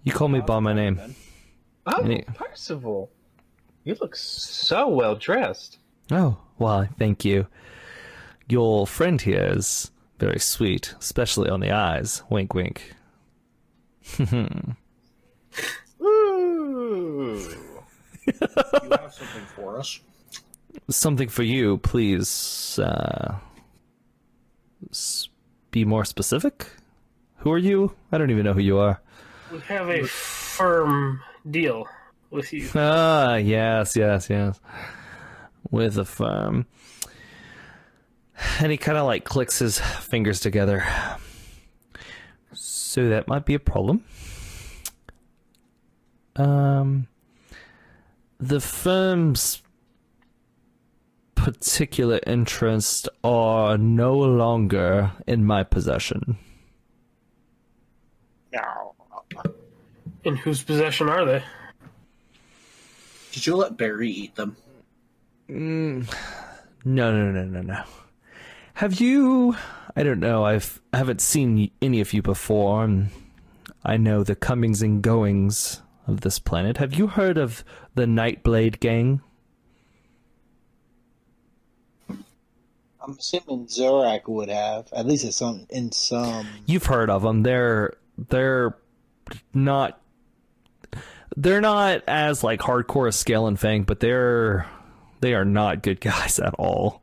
You call me by my name. Oh, Percival. You look so well dressed. Oh, why, thank you. Your friend here is very sweet, especially on the eyes. Wink, wink. Ooh. You have something for us. Something for you, please. Be more specific? Who are you? I don't even know who you are. We have a firm deal with you. Ah, yes. With a firm. And he kind of like clicks his fingers together. So that might be a problem. The firm's particular interests are no longer in my possession. In whose possession are they? Did you let Barry eat them? No. Have you... I don't know, I haven't seen any of you before, and I know the comings and goings of this planet. Have you heard of the Nightblade gang? I'm assuming Zorak would have, at least in some. You've heard of them. They're not as like hardcore as Scale and Fang, but they are not good guys at all.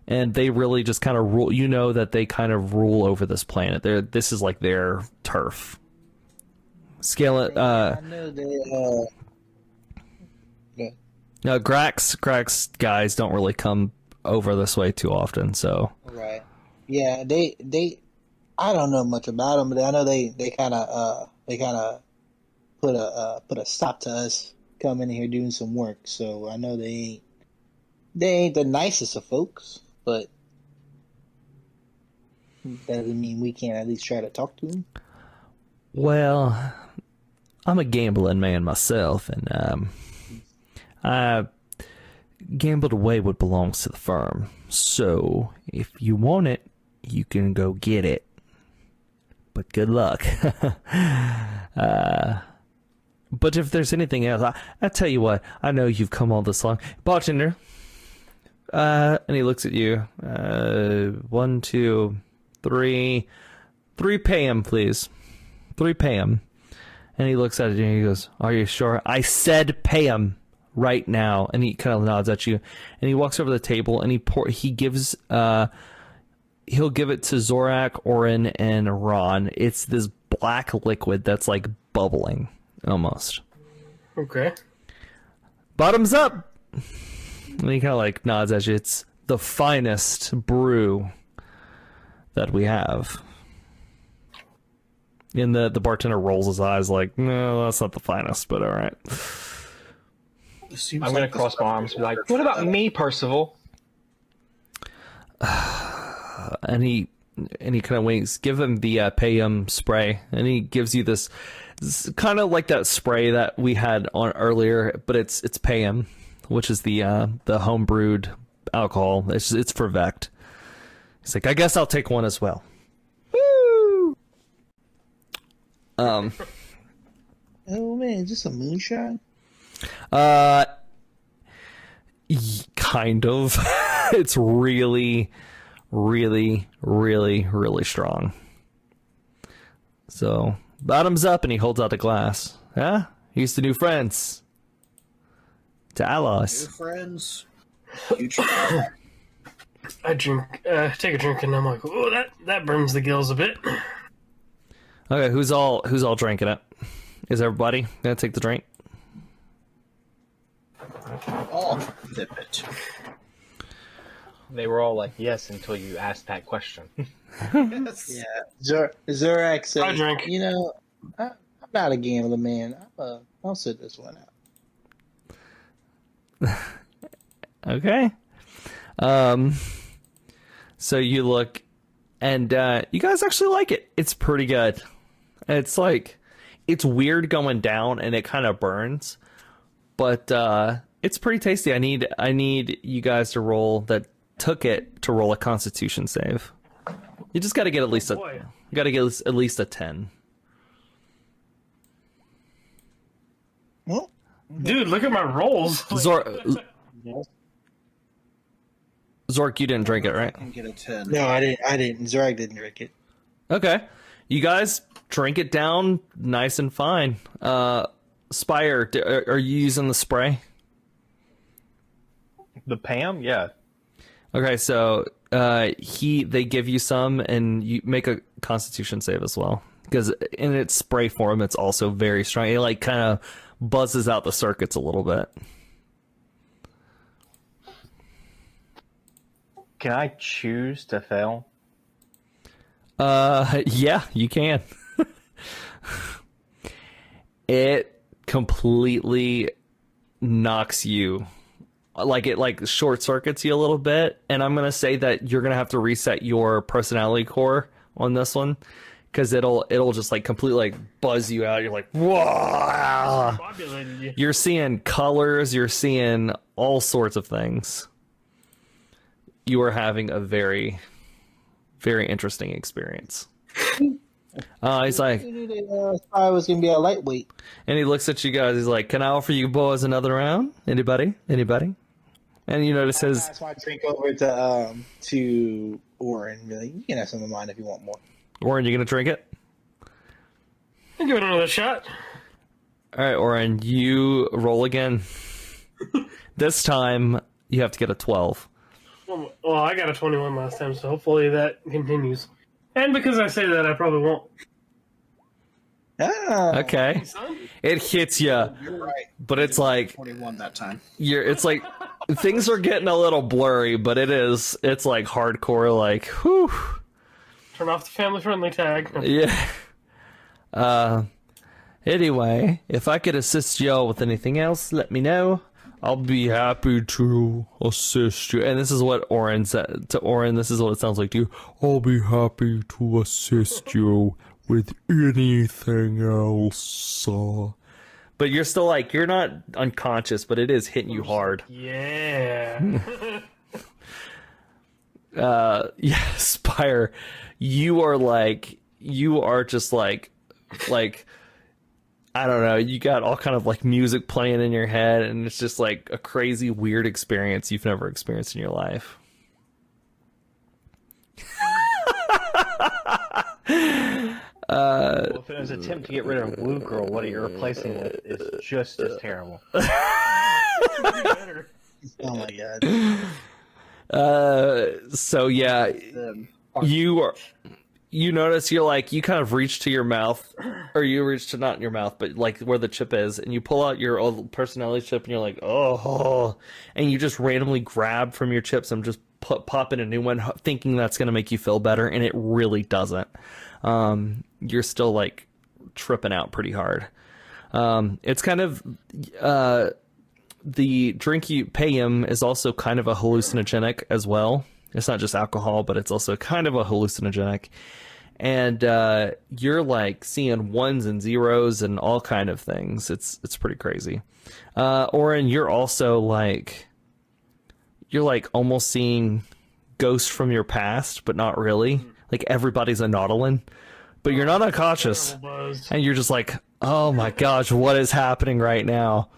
And they really just kind of rule. You know that they kind of rule over this planet. This is like their turf. Scale it. I know they. No, Grax guys don't really come over this way too often. So. Right. Yeah. They. I don't know much about them, but I know they kind of put a stop to us coming in here doing some work. So I know they ain't the nicest of folks, but doesn't mean we can't at least try to talk to them. Well, I'm a gambling man myself, and I gambled away what belongs to the firm. So if you want it, you can go get it. But good luck. But if there's anything else, I tell you what, I know you've come all this long. Bartender. And he looks at you. 1, 2, 3. 3 pay him, please. 3 pay him. And he looks at you and he goes, are you sure? I said pay him right now. And he kind of nods at you. And he walks over to the table and he gives... he'll give it to Zorak, Orin, and Ron. It's this black liquid that's like bubbling, almost. Okay. Bottoms up! And he kind of like nods at you. It's the finest brew that we have. And the bartender rolls his eyes like, no, that's not the finest, but alright. I'm going to cross my arms and be like, what about me, Percival? And he kind of winks. Give him the pay him spray, and he gives you this kind of like that spray that we had on earlier, but it's pay him, which is the home brewed alcohol. It's for Vect. He's like, I guess I'll take one as well. Woo! Oh man, is this a moonshine? Kind of. It's really, really, really, really strong. So, bottoms up, and he holds out a glass. Yeah? Here's to new friends. To New allies. friends. Future friends. I drink, take a drink, and I'm like, oh, that burns the gills a bit. Okay, who's all drinking it? Is everybody gonna take the drink? All dip it. They were all like, yes, until you asked that question. Yes. Yeah. Zorak said, I drink. you know, I'm not a gambler, man. I'll sit this one out. Okay. So you look, and you guys actually like it. It's pretty good. It's like, it's weird going down, and it kind of burns, but it's pretty tasty. I need you guys to roll that took it to roll a Constitution save. You just got to get at least boy. you got to get at least a 10. Well, Dude, look at my rolls. Zork, you didn't drink it, right? I can get a 10. no, I didn't. Zorak didn't drink it. Okay. You guys drink it down nice and fine. Spire, are you using the spray? The Pam? Yeah. Okay, so they give you some, and you make a Constitution save as well, because in its spray form, it's also very strong. It like kind of buzzes out the circuits a little bit. Can I choose to fail? Yeah, you can. It completely knocks you, like it like short circuits you a little bit, and I'm gonna say that you're gonna have to reset your personality core on this one, because it'll just like completely like buzz you out. You're like, whoa! Populated you. You're seeing colors. You're seeing all sorts of things. You are having a very, very interesting experience. He's like, I was gonna be a lightweight. and he looks at you guys. He's like, "Can I offer you boys another round? Anybody? Anybody?" And you notice his. That's why I drink over to Orin. Be like, you can have some of mine if you want more. Orin, you gonna drink it? I'll give it another shot. All right, Orin, you roll again. This time you have to get a 12. Well, I got a 21 last time, so hopefully that continues. And because I say that, I probably won't. Ah, Okay, Son? it hits you, You're right. but it's like 21 that time. it's like things are getting a little blurry, but it's like hardcore, like whew. Turn off the family-friendly tag. Yeah. Anyway, if I could assist y'all with anything else, let me know. I'll be happy to assist you. And this is what Orin said to Orin. This is what it sounds like to you. I'll be happy to assist you with anything else. But you're still like, you're not unconscious, but it is hitting you hard. Yeah. Yeah, Spire, you are just like, I don't know, you got all kind of like music playing in your head, and it's just like a crazy, weird experience you've never experienced in your life. Well, if it was an attempt to get rid of Blue Girl, what you're replacing with is just as terrible. Better. oh my god. So yeah, you notice you're like, you kind of reach to your mouth, or you reach to not in your mouth, but like where the chip is, and you pull out your old personality chip, and you're like, oh, and you just randomly grab from your chips and just pop in a new one, thinking that's going to make you feel better, and it really doesn't. You're still like tripping out pretty hard. It's kind of, the drink you pay him is also kind of a hallucinogenic as well. It's not just alcohol, but it's also kind of a hallucinogenic. And you're like seeing ones and zeros and all kind of things. It's pretty crazy. Orin, you're also like, you're like almost seeing ghosts from your past, but not really. Like everybody's a Nautilid, but you're not unconscious. Terrible buzz. And you're just like, oh my gosh, what is happening right now?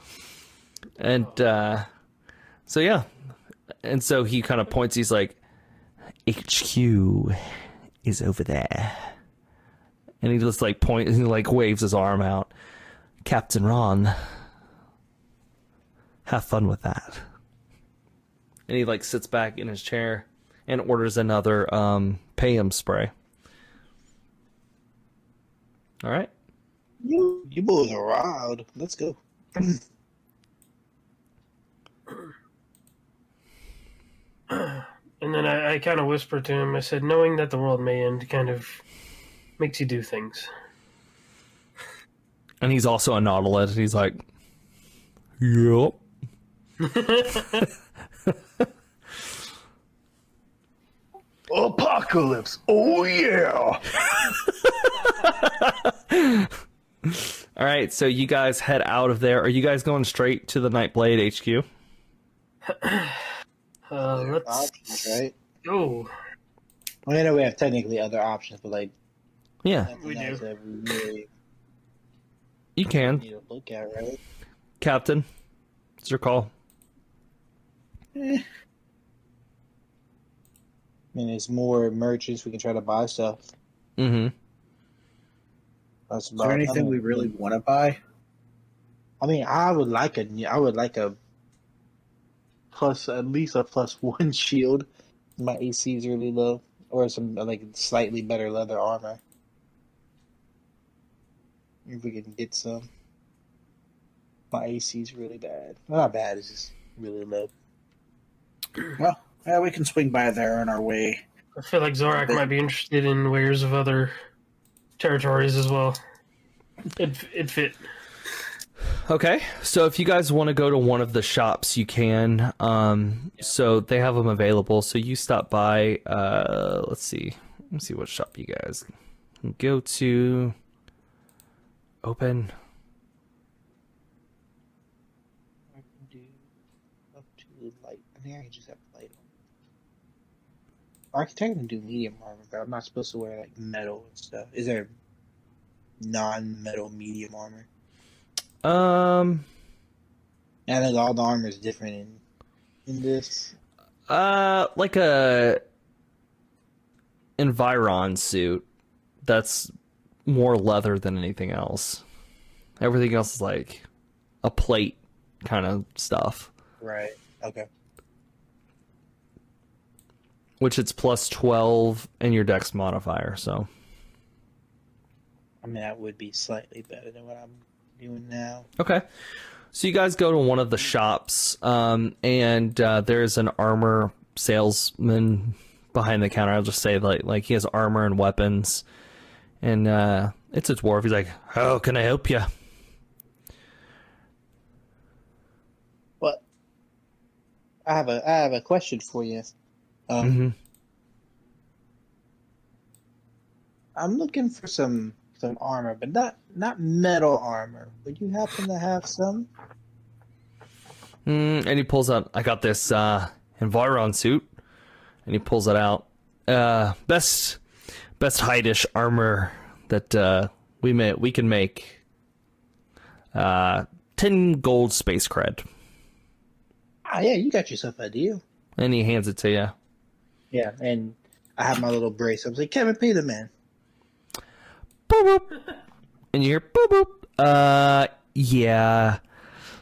And so yeah. And so he kind of points, he's like, HQ is over there. And he just like points and like waves his arm out. Captain Ron, have fun with that. And he like sits back in his chair and orders another Payum spray. All right. You boys are wild. Let's go. And then I kind of whispered to him, I said, knowing that the world may end kind of makes you do things. And he's also a Nautilid. He's like, yup. Apocalypse! Oh yeah! All right, so you guys head out of there. Are you guys going straight to the Nightblade HQ? Let's Options, right? go. Well, I know we have technically other options, but like, Yeah, nothing We else do. that we really you can. need to look at, right? Captain, it's your call. I mean, there's more merchants we can try to buy stuff. Mm-hmm. That's Is about. there anything we really want to buy? I mean, I would like a plus, at least a +1 shield. My AC is really low, or some like slightly better leather armor. If we can get some. My AC is really bad. Well, not bad. It's just really low. Well, yeah, we can swing by there on our way. I feel like Zorak might be interested in wares of other territories as well. It'd fit. Okay, so if you guys want to go to one of the shops, you can. So they have them available. So you stop by. Let's see what shop you guys can go to. Open. I can do up to light. I think I can just have light on. I can technically do medium armor, but I'm not supposed to wear like metal and stuff. Is there non-metal medium armor? I think all the armor is different in this. Like a Environ suit that's more leather than anything else. Everything else is like a plate kind of stuff. Right. Okay. Which it's +12 in your dex modifier, so. I mean, that would be slightly better than what I'm doing now. Okay. So you guys go to one of the shops, and there's an armor salesman behind the counter. I'll just say like he has armor and weapons, and it's a dwarf. He's like, "How can I help you?" But I have a question for you. Mm-hmm. I'm looking for some armor, but not metal armor. Would you happen to have some? And he pulls out. I got this Environ suit, and he pulls it out. Best hide-ish armor that we can make. 10 gold space cred. Ah, yeah, you got yourself a deal. And he hands it to you. Yeah, and I have my little brace. I was like, Kevin, pay the man. Boop boop. And you hear boop boop. Yeah.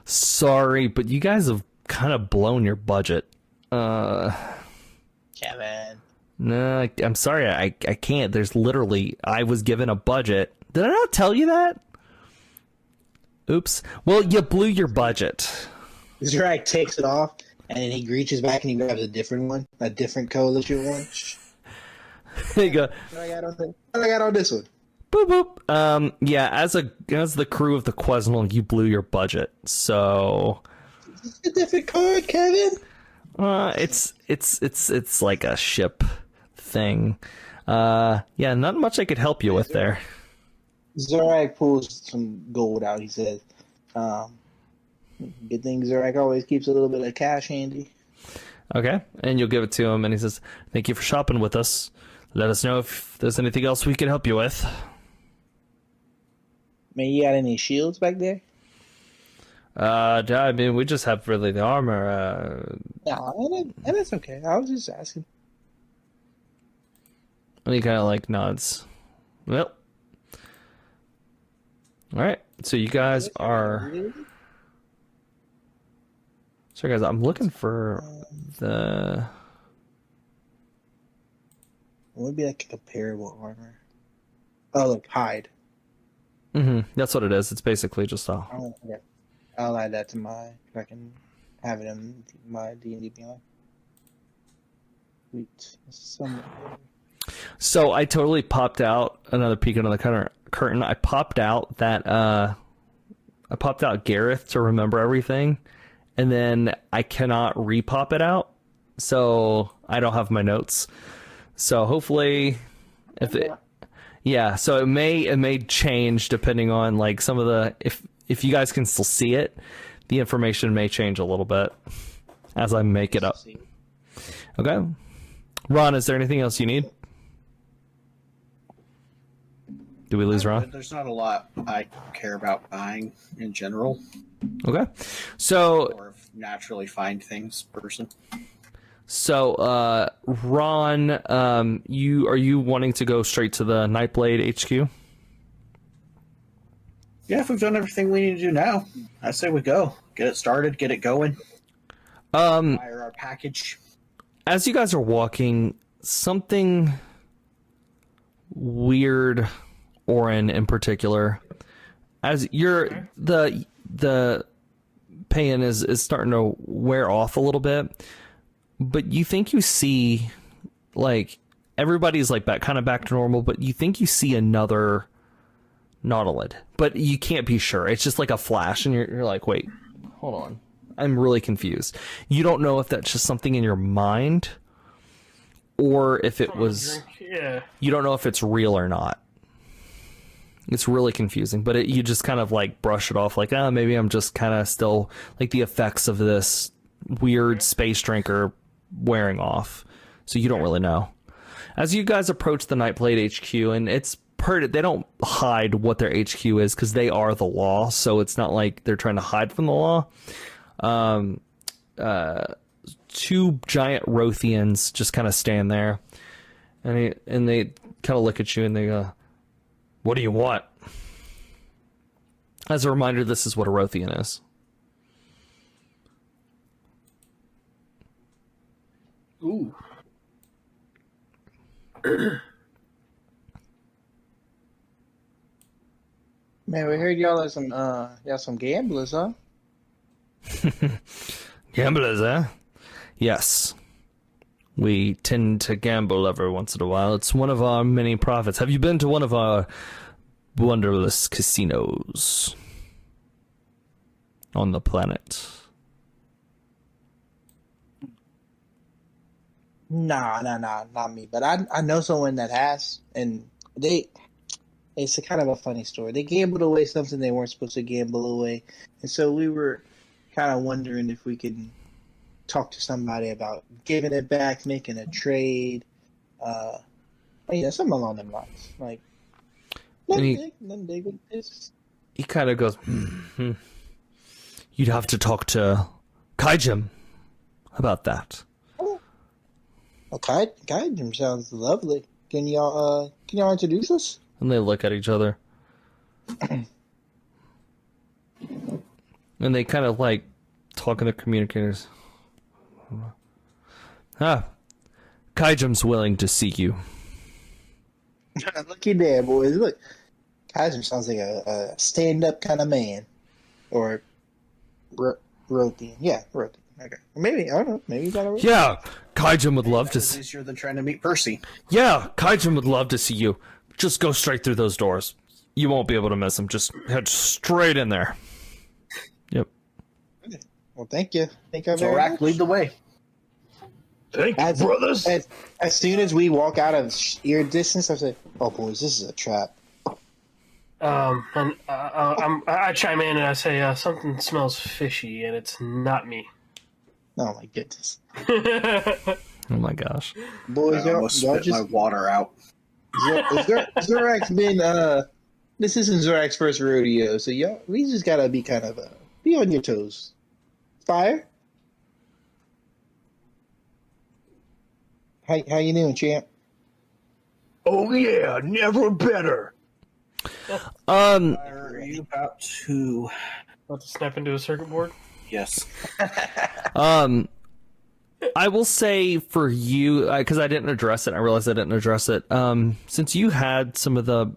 Sorry, but you guys have kind of blown your budget. Kevin. No, I'm sorry. I can't. There's literally, I was given a budget. Did I not tell you that? Oops. Well, you blew your budget. Zrak takes it off, and then he reaches back and he grabs a different one, a different coalition one. There you go. What I got on this one? Boop boop. Yeah, as the crew of the Quesnel, you blew your budget. So It's a different card, Kevin. it's like a ship thing. Yeah, not much I could help you with there. Zorak pulls some gold out. He says, good thing Zorak always keeps a little bit of cash handy. Okay, and you'll give it to him, and he says, "Thank you for shopping with us. Let us know if there's anything else we can help you with." Man, you got any shields back there? I mean, we just have really the armor. No, and that's okay. I was just asking. And he kind of like nods. Well, All right. So you guys are. Sorry, guys. I'm looking for the. What would be like a comparable armor? Oh, look, hide. That's what it is. It's basically just a. Oh, okay. I'll add that to my. I can have it in my D&D Beyond. Sweet. So I totally popped out another peek under the curtain. I popped out that Goroth to remember everything, and then I cannot re-pop it out, so I don't have my notes. So hopefully, so it may change depending on like some of the if you guys can still see it, the information may change a little bit as I make it up. Okay, Ron, is there anything else you need? Did we lose Ron? There's not a lot I care about buying in general. Okay, so Or naturally find things person. So, Ron, you wanting to go straight to the Nightblade HQ? Yeah, if we've done everything we need to do now, I say we go. Get it started, get it going. Fire our package. As you guys are walking, something weird, Orin in particular, as you're the pain is starting to wear off a little bit. But you think you see, like, everybody's like back to normal, but you think you see another Nautilid, but you can't be sure. It's just like a flash, and you're like, wait, hold on. I'm really confused. You don't know if that's just something in your mind, or if it was. Yeah. You don't know if it's real or not. It's really confusing, but you just kind of like brush it off, like, maybe I'm just kind of still like the effects of this weird space drinker wearing off, so you don't really know. As you guys approach the Nightblade HQ, and it's they don't hide what their HQ is because they are the law, so it's not like they're trying to hide from the law. Two giant Wrothians just kind of stand there, and they kind of look at you and they go, "What do you want?" As a reminder, this is what a Wrothian is. Ooh. Man, we heard y'all are some gamblers, huh? Gamblers, eh? Yes. We tend to gamble every once in a while. It's one of our many profits. Have you been to one of our wonderless casinos on the planet? Nah, not me. But I know someone that has, and it's a kind of a funny story. They gambled away something they weren't supposed to gamble away, and so we were kind of wondering if we could talk to somebody about giving it back, making a trade, something along them lines. Like, nothing big with this. He kind of goes, You'd have to talk to Kaijim about that. Okay, Kaijim sounds lovely. Can y'all introduce us? And they look at each other. And they kind of like talk in their communicators. Kaijim's willing to see you. Looky there, boys. Look, Kaijim sounds like a stand-up kind of man. Or Wrothian. Yeah, Wrothian. Okay. Maybe, I don't know. Maybe he's got a... Yeah, Kaijim would love to It's see... easier than trying to meet Percy. Yeah, Kaijim would love to see you. Just go straight through those doors. You won't be able to miss him. Just head straight in there. Yep. Okay. Well, thank you. Thank you very much. Lead the way. Thank you, brothers. As soon as we walk out of ear distance, I say, "Oh, boys, this is a trap." And I chime in and I say, something smells fishy, and it's not me. Oh my goodness, Oh my gosh. boys, I y'all almost spit my just water out. Zorak's been this isn't Zorak's first rodeo, so we just gotta be kind of be on your toes. Fire. How you doing, champ? Oh yeah, never better. Are you about to? About to snap into a circuit board? Yes. I will say for you, because I didn't address it, I realized I didn't address it. Since you had some of the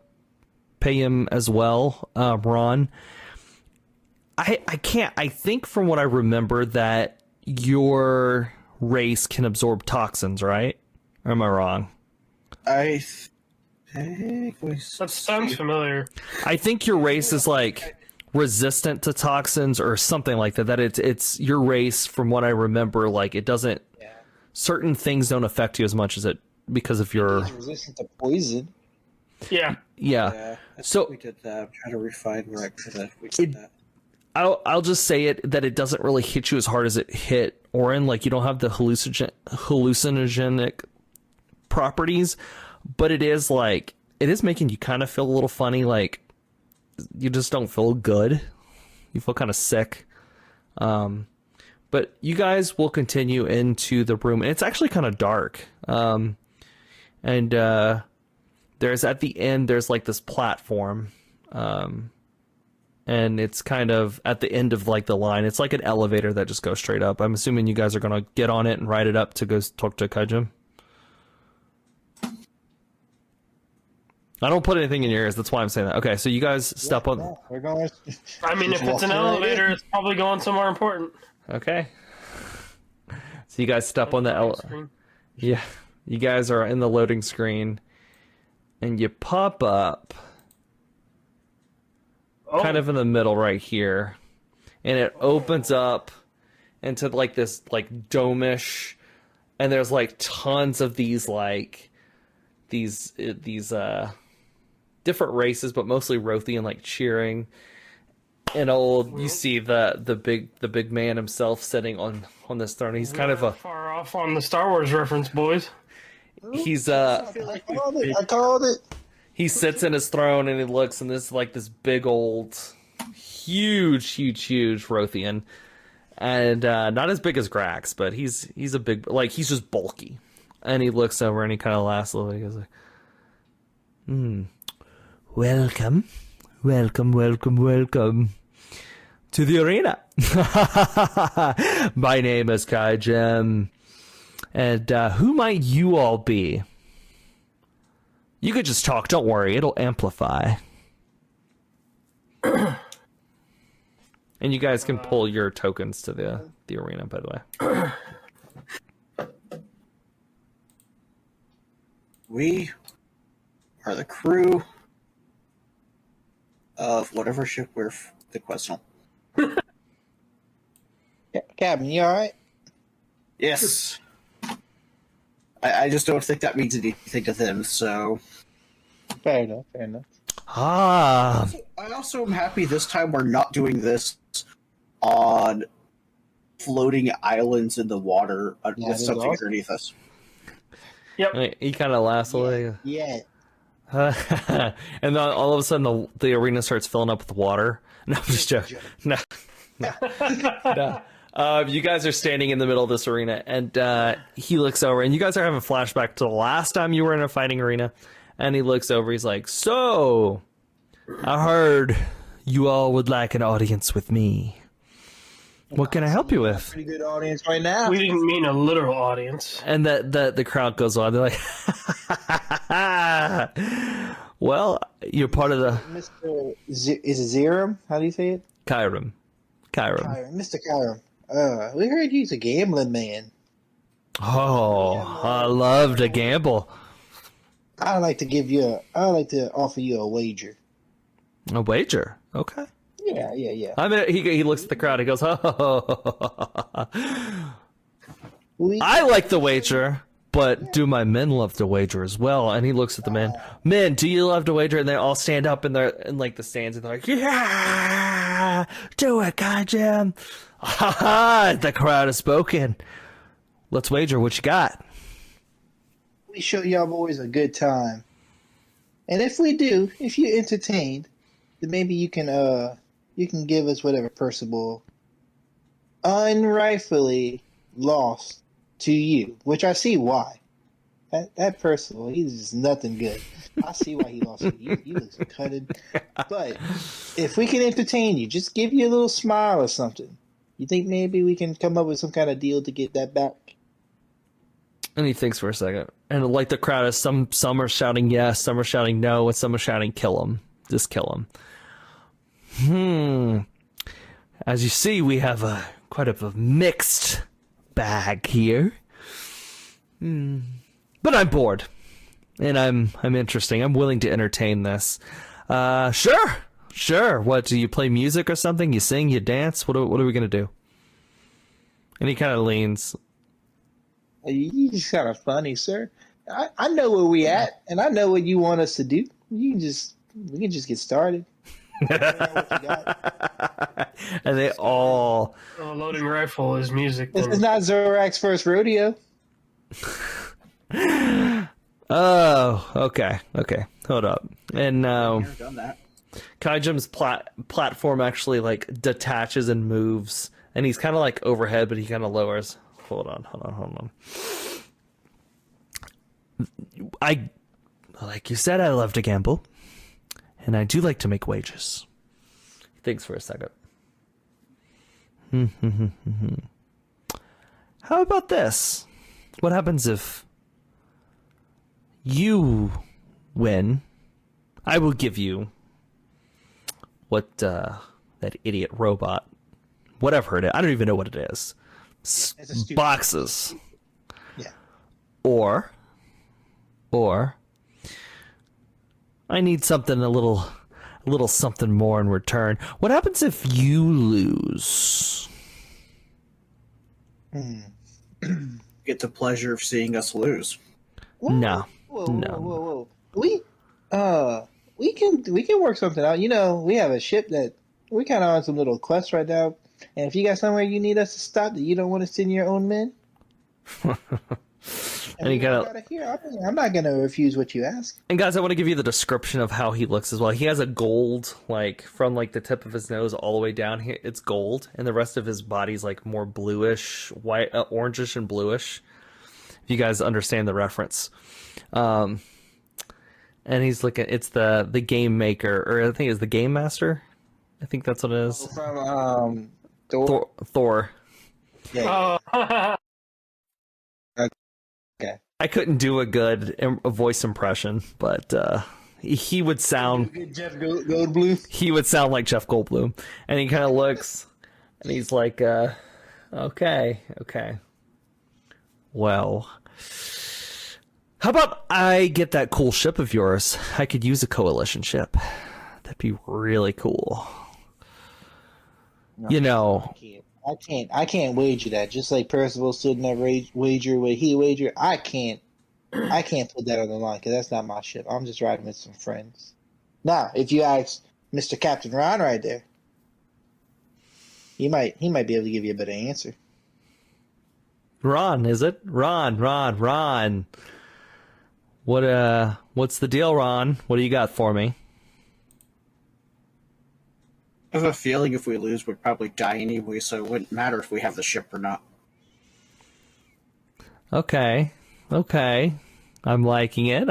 Payum as well, Ron, I can't. I think from what I remember that your race can absorb toxins, right? Or am I wrong? I think That sounds familiar. I think your race is like resistant to toxins or something like that. That it's your race, from what I remember, like it doesn't. Certain things don't affect you as much as it because of your. He's resistant to poison. Yeah. Yeah. So we did that. I'm trying to refine where I could have. We did that. I'll just say it that it doesn't really hit you as hard as it hit Orin. Like you don't have the hallucinogenic properties, but it is making you kind of feel a little funny. Like you just don't feel good. You feel kind of sick. But you guys will continue into the room. It's actually kind of dark. And there's at the end, there's like this platform. And it's kind of at the end of like the line. It's like an elevator that just goes straight up. I'm assuming you guys are going to get on it and ride it up to go talk to Kajim. I don't put anything in your ears. That's why I'm saying that. Okay, so you guys step on. No, we're going. I mean, if it's an elevator, it's probably going somewhere important. Okay. So you guys step on the elevator. Yeah, you guys are in the loading screen, and you pop up. Kind of in the middle right here, and it opens up into like this like dome-ish, and there's like tons of these like these different races, but mostly Wrothian, like cheering. And you see the big man himself sitting on this throne. He's kind of a far off on the Star Wars reference, boys. He's I called it. He sits in his throne and he looks, and this this big old, huge Wrothian, and not as big as Grax, but he's a big, like he's just bulky, and he looks over and he kind of laughs a little bit. He goes like, welcome to the arena. My name is Kajim, and who might you all be? You could just talk, don't worry, it'll amplify. And you guys can pull your tokens to the arena, by the way. We are the crew of whatever ship we're the quest on. Captain, you alright? Yes. I just don't think that means anything to them, so... Fair enough. Ah. I also am happy this time we're not doing this on floating islands in the water with something underneath us. Yep. He kind of laughs a little. Yeah. And then all of a sudden the arena starts filling up with water. No, I'm just joking. No. You guys are standing in the middle of this arena, and he looks over, and you guys are having a flashback to the last time you were in a fighting arena, and he looks over, he's like, so, I heard you all would like an audience with me. What can I help you with? Pretty good audience right now. We didn't mean a literal audience. And the crowd goes on, they're like, well, you're part of the... Mr. Is it Zerum? How do you say it? Kyram. Mr. Kyram. We heard you's a gambling man. Oh, I love to gamble. I'd like to offer you a wager. A wager? Okay. Yeah. I mean, he looks at the crowd. He goes, "Oh, I like the wager, but do my men love to wager as well?" And he looks at the men. Men, do you love to wager? And they all stand up in like the stands, and they're like, "Yeah, do it, Kajim." The crowd has spoken. Let's wager. What you got? We show y'all boys a good time, and if you're entertained, then maybe you can give us whatever Percival unrightfully lost to you, which I see why. That Percival, he's just nothing good. I see why he lost. He looks cutted. But if we can entertain you, just give you a little smile or something. You think maybe we can come up with some kind of deal to get that back? And he thinks for a second. And like the crowd is some are shouting yes, some are shouting no, and some are shouting kill him. Just kill him. As you see, we have quite a mixed bag here. But I'm bored. And I'm interesting. I'm willing to entertain this. Sure. What, do you play music or something? You sing, you dance? What are we gonna do? And he kind of leans. You just kind of funny, sir. I know where we at, and I know what you want us to do. We can just get started. And they all... A loading rifle is music. This is not Zorak's first rodeo. Oh, okay. Hold up. And now... Done that. Kaijim's platform actually like detaches and moves, and he's kind of like overhead, but he kind of lowers. Hold on. Like you said, I love to gamble, and I do like to make wages. He thinks for a second. How about this? What happens if you win? I will give you what that idiot robot, whatever it is, I don't even know what it is. Boxes. Yeah. Or I need something a little something more in return. What happens if you lose? Get the pleasure of seeing us lose. No. Whoa. We can work something out. You know, we have a ship that we're kind of on some little quest right now. And if you got somewhere you need us to stop that you don't want to send your own men, and you gotta, I'm not gonna refuse what you ask. And guys, I want to give you the description of how he looks as well. He has a gold, like from like the tip of his nose all the way down here. It's gold, and the rest of his body's like more bluish, white, orangish, and bluish. If you guys understand the reference. And he's looking. It's the game maker, or I think it's the game master. I think that's what it is. From Thor. Thor. Yeah. Okay. I couldn't do a good voice impression, but he would sound. Jeff Goldblum. He would sound like Jeff Goldblum, and he kind of looks, and he's like, "Okay. Well, how about I get that cool ship of yours? I could use a coalition ship. That'd be really cool." No, you know, I can't wager that. Just like Percival stood in that wager where he wagered, I can't put that on the line because that's not my ship. I'm just riding with some friends. Now, if you ask Mr. Captain Ron right there, he might be able to give you a better answer. Ron, is it? Ron. What's the deal, Ron? What do you got for me? I have a feeling if we lose, we'd probably die anyway, so it wouldn't matter if we have the ship or not. Okay. I'm liking it.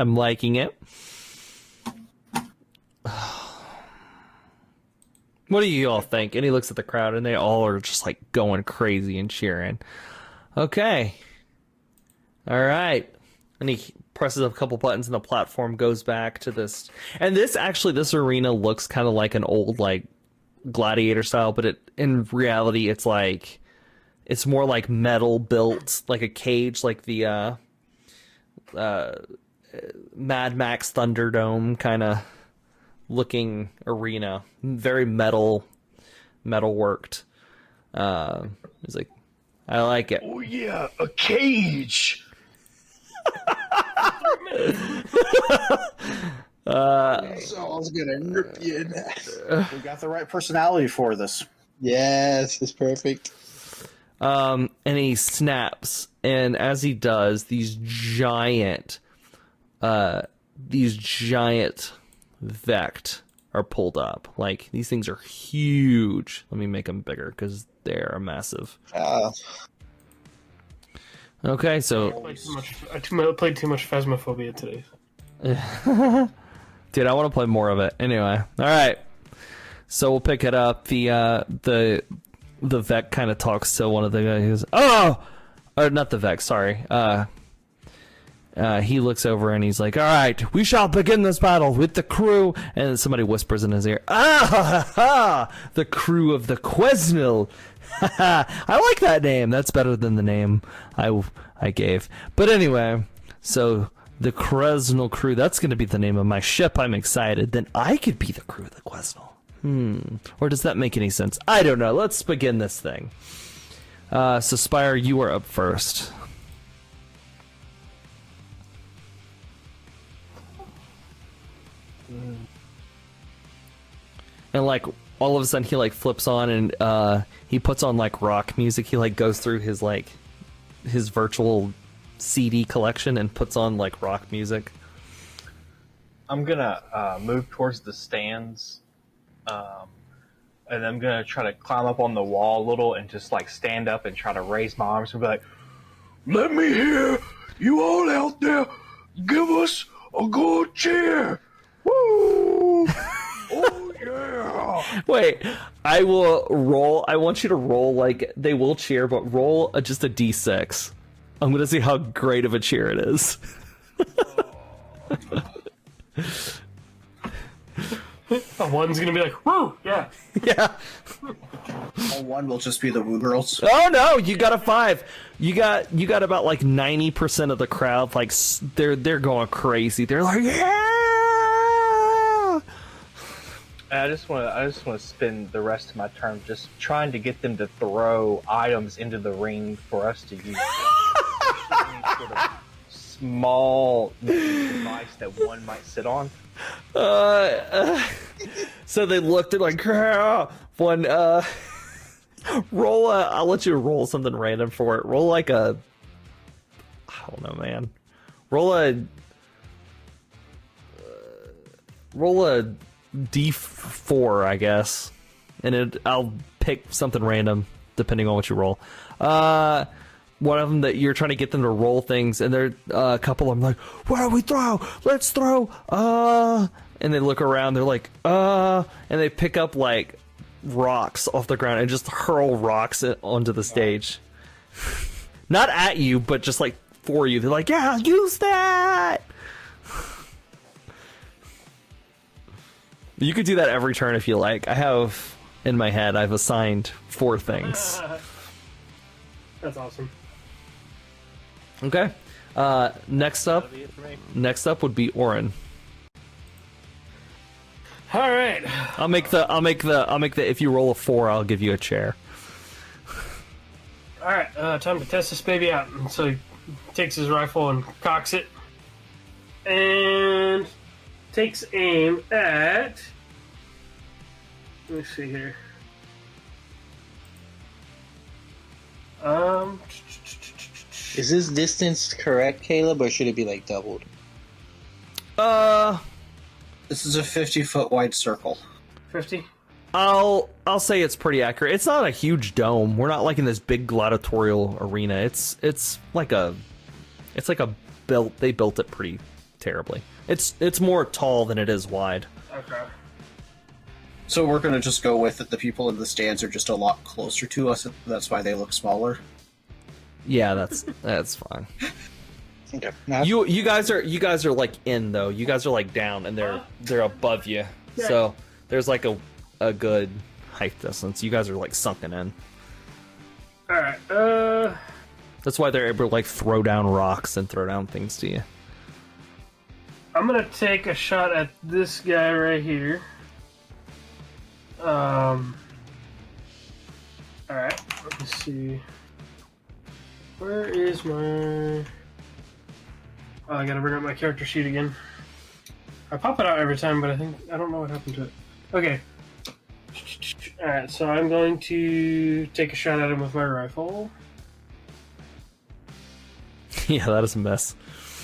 What do you all think? And he looks at the crowd, and they all are just like going crazy and cheering. Okay. All right. And he presses a couple buttons, and the platform goes back to this. And this arena looks kind of like an old, like, gladiator style, but in reality it's more like metal built, like a cage, like the Mad Max Thunderdome kind of looking arena, very metal worked. He's like, I like it. Oh yeah, a cage. Saul's gonna rip you in half. We got the right personality for this. Yes, it's perfect. And he snaps, and as he does, these giant Vect are pulled up. Like, these things are huge. Let me make them bigger because they are massive. Okay, so I played too much Phasmophobia today. dude, I want to play more of it. Anyway, all right. So we'll pick it up. The Vec kind of talks to one of the guys. Or not the Vec. Sorry. He looks over and he's like, "All right, we shall begin this battle with the crew." And somebody whispers in his ear, the crew of the Quesnel." I like that name. That's better than the name I gave. But anyway, so the Quesnel crew, that's going to be the name of my ship. I'm excited. Then I could be the crew of the Quesnel. Or does that make any sense? I don't know. Let's begin this thing. So Spire, you are up first. And like all of a sudden he like flips on and he puts on like rock music. He like goes through his like his virtual CD collection and puts on like rock music. I'm gonna move towards the stands, and I'm gonna try to climb up on the wall a little and just like stand up and try to raise my arms and be like, "Let me hear you all out there. Give us a good cheer. Woo! Oh yeah!" Wait, I will roll. I want you to roll like they will cheer, but roll just a d6. I'm gonna see how great of a cheer it is. One's gonna be like, "Woo, yeah." Yeah. One will just be the Woo Girls. Oh no, you got a 5. You got about like 90% of the crowd. Like they're going crazy. They're like, yeah. I just want to spend the rest of my turn just trying to get them to throw items into the ring for us to use. Any sort of small device that one might sit on. So they looked at like one. Roll. I'll let you roll something random for it. Roll like a. I don't know, man. Roll a D4, I guess, and I'll pick something random depending on what you roll. One of them that you're trying to get them to roll things, and they're a couple of them like, "Where do we throw? Let's throw!" And they look around, they're like, and they pick up like rocks off the ground and just hurl rocks onto the stage. Not at you, but just like for you. They're like, "Yeah, use that." You could do that every turn if you like. I have in my head, I've assigned 4 things. That's awesome. Okay. Next up would be Orin. All right. I'll make the if you roll a 4, I'll give you a chair. All right. Time to test this baby out. And so he takes his rifle and cocks it, and takes aim at. Let me see here. Is this distance correct, Caleb, or should it be like doubled? This is a 50-foot wide circle. 50. I'll say it's pretty accurate. It's not a huge dome. We're not like in this big gladiatorial arena. It's like a built. They built it pretty terribly. It's more tall than it is wide. Okay. So we're gonna just go with it. The people in the stands are just a lot closer to us. That's why they look smaller. Yeah, that's fine. Okay. You guys are like in though. You guys are like down and they're above you. Yeah. So there's like a good height distance. You guys are like sunken in. All right. That's why they're able to like throw down rocks and throw down things to you. I'm gonna take a shot at this guy right here. All right. Let me see. Where is my? Oh, I gotta bring up my character sheet again. I pop it out every time, but I don't know what happened to it. Okay. All right. So I'm going to take a shot at him with my rifle. Yeah, that is a mess.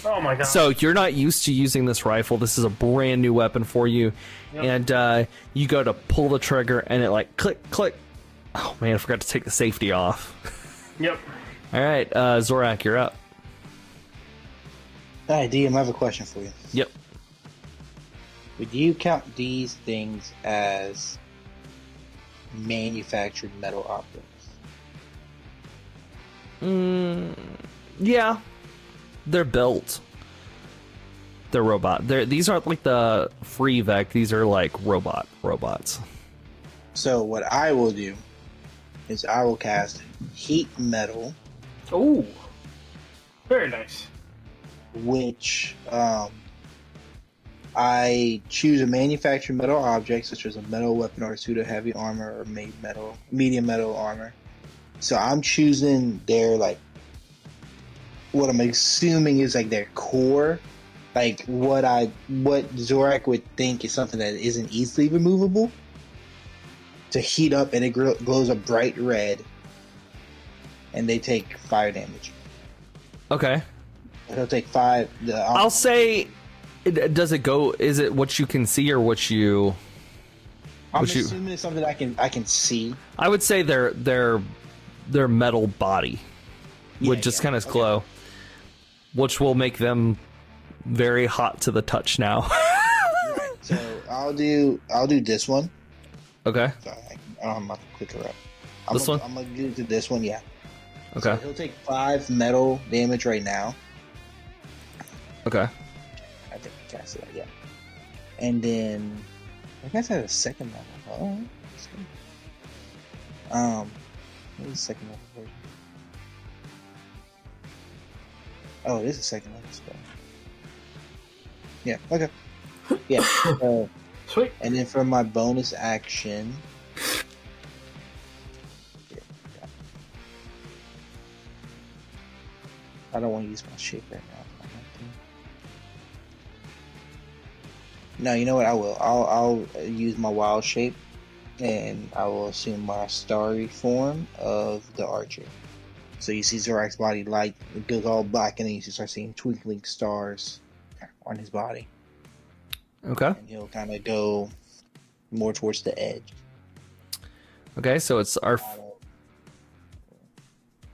Oh my god. So you're not used to using this rifle. This is a brand new weapon for you. Yep. And you go to pull the trigger and it like click, click. Oh man, I forgot to take the safety off. Yep. All right, Zorak, you're up. All right, DM, I have a question for you. Yep. Would you count these things as manufactured metal objects? Yeah. They're built. They're robot. These aren't like the free Vec. These are like robots. So what I will do is I will cast heat metal, Oh, very nice. which I choose a manufactured metal object, such as a metal weapon or a suit of heavy armor or medium metal armor. So I'm choosing their, like, what I'm assuming is like their core, like what Zorak would think is something that isn't easily removable, to heat up, and it glows a bright red, and they take fire damage. Okay. They'll take 5. I'll say, does it go? Is it what you can see or what you? I'm assuming it's something I can see. I would say their metal body would just kind of glow, which will make them very hot to the touch now. Right. So I'll do this one. Okay. Sorry, I don't have my clicker up. This one? I'm gonna do this one. Yeah. Okay. So he'll take 5 metal damage right now. Okay. I think I cast it. Yeah. And then I guess I had a second level. Oh, that's good. What is the second level version? Oh, it is a second level spell. Yeah. Okay. Yeah. Sweet. And then for my bonus action. I don't want to use my shape right now. No, you know what? I will. I'll use my wild shape, and I will assume my starry form of the archer. So you see Zorak's body light, it goes all black, and then you start seeing twinkling stars on his body. Okay. And he'll kind of go more towards the edge. Okay, so it's our.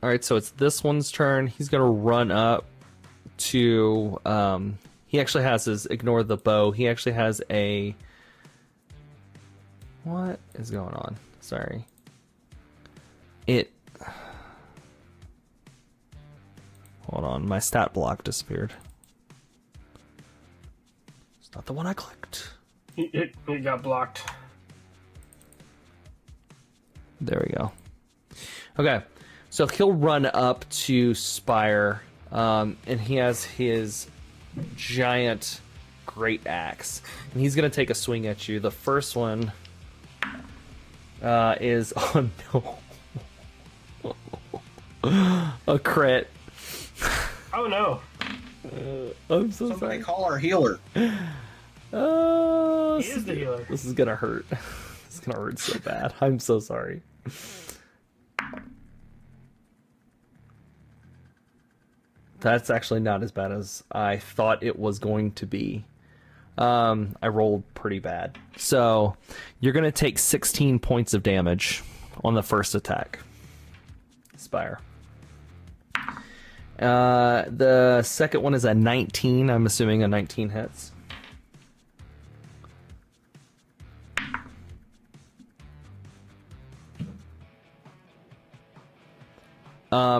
All right, so it's this one's turn. He's gonna run up to. He actually has his ignore the bow. He actually has a. What is going on? Sorry. Hold on, my stat block disappeared. It's not the one I clicked. It got blocked. There we go. Okay, so he'll run up to Spire, and he has his giant great axe, and he's gonna take a swing at you. The first one is oh no, a crit. Oh no! I'm so Somebody sorry. call our healer. He is the healer. This is gonna hurt. It's gonna hurt so bad. I'm so sorry. That's actually not as bad as I thought it was going to be. I rolled pretty bad. So, you're going to take 16 points of damage on the first attack. Spire. The second one is a 19. I'm assuming a 19 hits.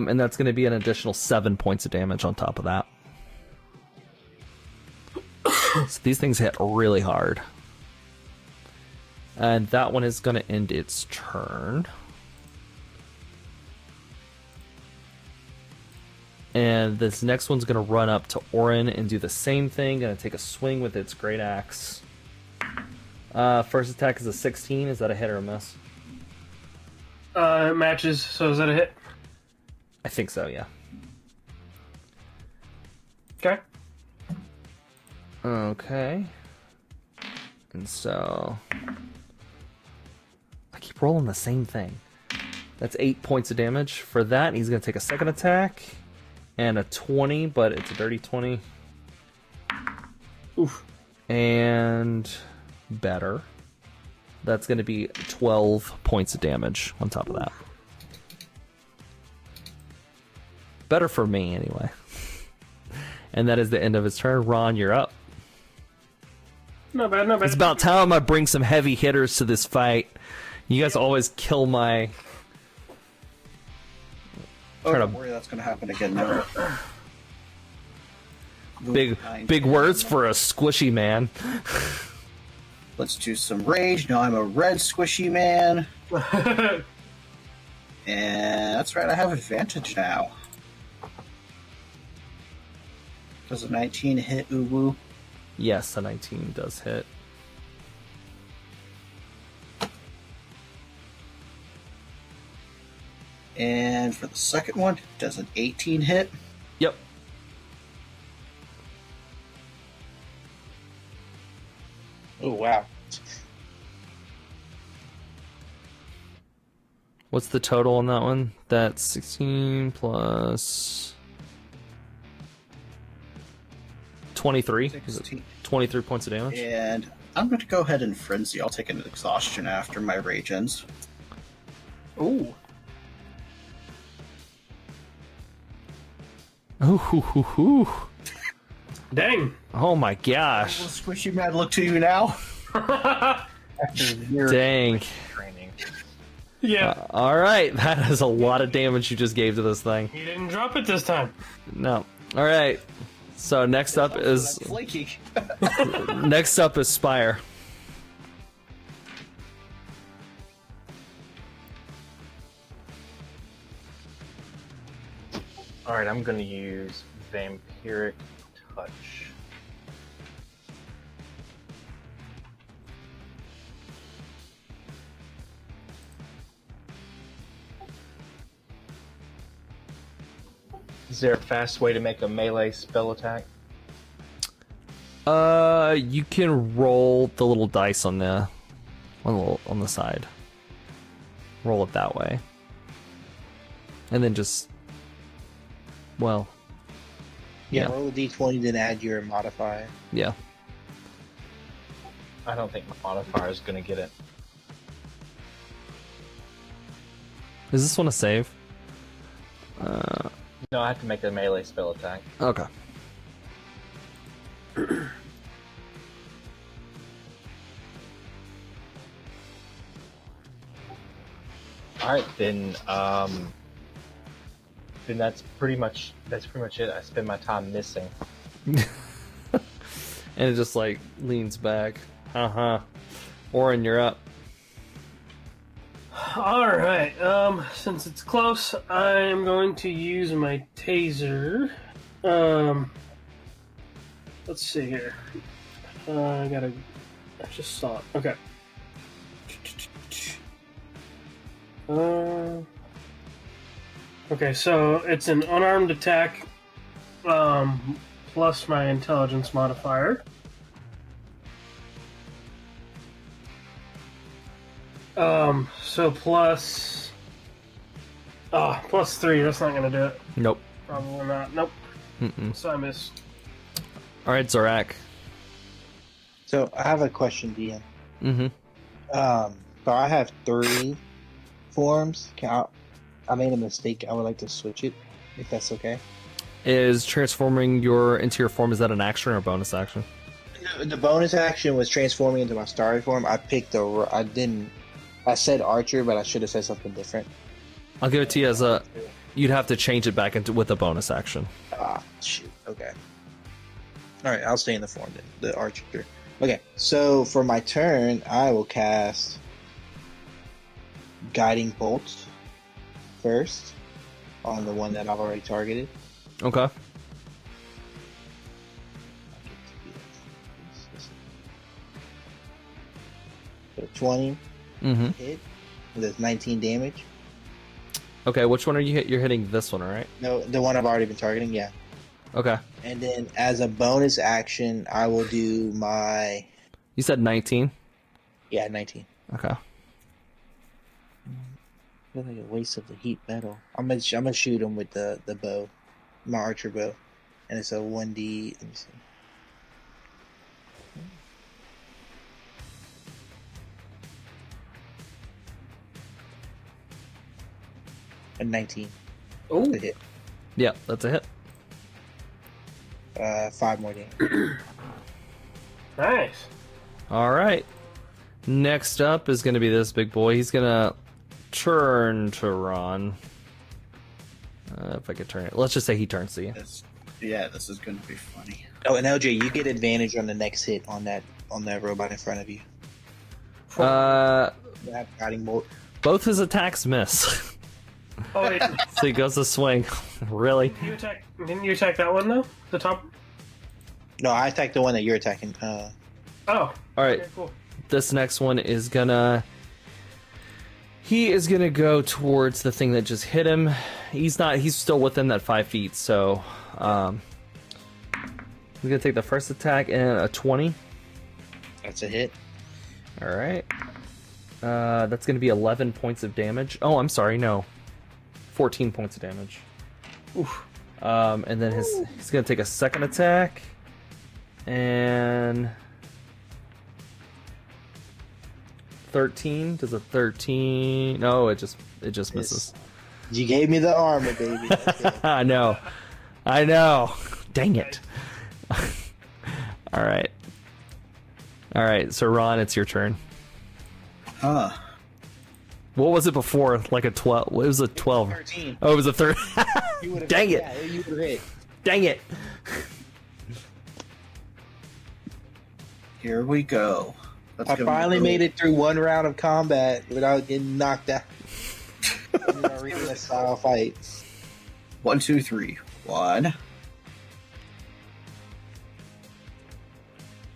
And that's going to be an additional 7 points of damage on top of that. So these things hit really hard. And that one is going to end its turn. And this next one's going to run up to Orin and do the same thing. Going to take a swing with its great axe. First attack is a 16. Is that a hit or a miss? It matches, so is that a hit? I think so, yeah. Okay. Okay. And so I keep rolling the same thing. That's 8 points of damage. For that, he's going to take a second attack and a 20, but it's a dirty 20. Oof. And better. That's going to be 12 points of damage on top of that. Better for me, anyway. And that is the end of his turn. Ron, you're up. Not bad, not bad. It's about time I bring some heavy hitters to this fight. You guys always kill my... Oh, don't worry, that's going to happen again now. Big words for a squishy man. Let's do some rage. Now I'm a red squishy man. And that's right, I have advantage now. Does a 19 hit Uwu? Yes, a 19 does hit. And for the second one, does an 18 hit? Yep. Oh, wow. What's the total on that one? That's 16 plus 23. 16. 23 points of damage. And I'm going to go ahead and frenzy. I'll take an exhaustion after my rage ends. Ooh. Ooh. Dang. Oh my gosh. Will squishy man look to you now? Dang. Training. Yeah. Alright, that is a lot of damage you just gave to this thing. He didn't drop it this time. No. Alright. So next up is... Flaky. Next up is Spire. Alright, I'm going to use Vampiric Touch. Is there a fast way to make a melee spell attack? You can roll the little dice on the side. Roll it that way. And then just... Well... Yeah, roll a d20, then add your modifier. Yeah. I don't think my modifier is going to get it. Is this one a save? No, I have to make a melee spell attack. Okay. Alright, then that's pretty much it. I spend my time missing. And it just like leans back. Orin, you're up. Alright, since it's close, I'm going to use my taser. Let's see here. I just saw it. Okay. Okay, so it's an unarmed attack, plus my intelligence modifier. So plus 3, that's not gonna do it. Nope. Probably not. Nope. Mm-mm. So I missed. Alright, Zorak. So I have a question, DM. Mm-hmm. So I have 3 forms. I made a mistake. I would like to switch it, if that's okay. Is transforming into your form, is that an action or a bonus action? The bonus action was transforming into my starry form. I said archer, but I should have said something different. I'll give it to you as a... You'd have to change it back with a bonus action. Ah, shoot. Okay. Alright, I'll stay in the form then. The archer. Okay, so for my turn, I will cast Guiding Bolt first on the one that I've already targeted. Okay. So 20 Mm-hmm. hit. That's 19 damage. Okay, which one are you You're hitting this one, right? No, the one I've already been targeting, yeah. Okay. And then as a bonus action, I will do my... You said 19? Yeah, 19. Okay. I feel like a waste of the heat metal. I'm gonna shoot him with the bow, my archer bow, and it's a 1d. Let me see. A 19. Oh, To hit. Yep, that's a hit. 5 more damage. Nice. All right. Next up is going to be this big boy. He's going to turn to Ron. If I could turn it. Let's just say he turns to you. This is going to be funny. Oh, and LJ, you get advantage on the next hit on that robot in front of you. Guiding bolt. Both his attacks miss. Oh, wait. So he goes to swing. Really? Didn't you attack that one, though? The top? No, I attacked the one that you're attacking. Oh. All right. Okay, cool. This next one is gonna... He is gonna go towards the thing that just hit him. He's still within that 5 feet, so... he's gonna take the first attack and a 20. That's a hit. Alright. That's gonna be 11 points of damage. Oh, I'm sorry, no. 14 points of damage. Oof. And then he's gonna take a second attack. And... 13? Does a 13... No, it just misses. You gave me the armor, baby. I know. Dang it. Alright, so Ron, it's your turn. Huh. What was it before? Like a 12? It was a 12. 13. Oh, it was a 3. Dang it. Yeah, you would've hit. Dang it. Here we go. I finally made it through one round of combat without getting knocked out. Arena style fight. 1, 2, 3. 1.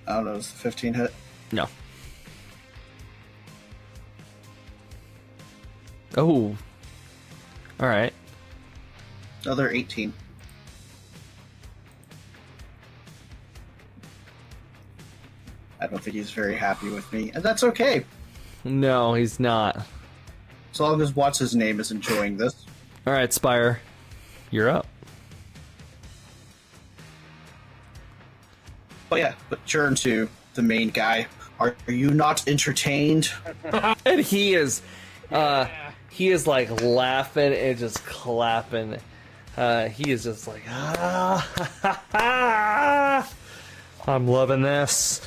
I don't know, is the 15 hit? No. Oh. Alright. Another 18. I don't think he's very happy with me, and that's okay. No, he's not. As long as What's His Name is enjoying this. Alright, Spire. You're up. Oh yeah, but turn to the main guy. Are you not entertained? And he is like laughing and just clapping. He is just like, I'm loving this.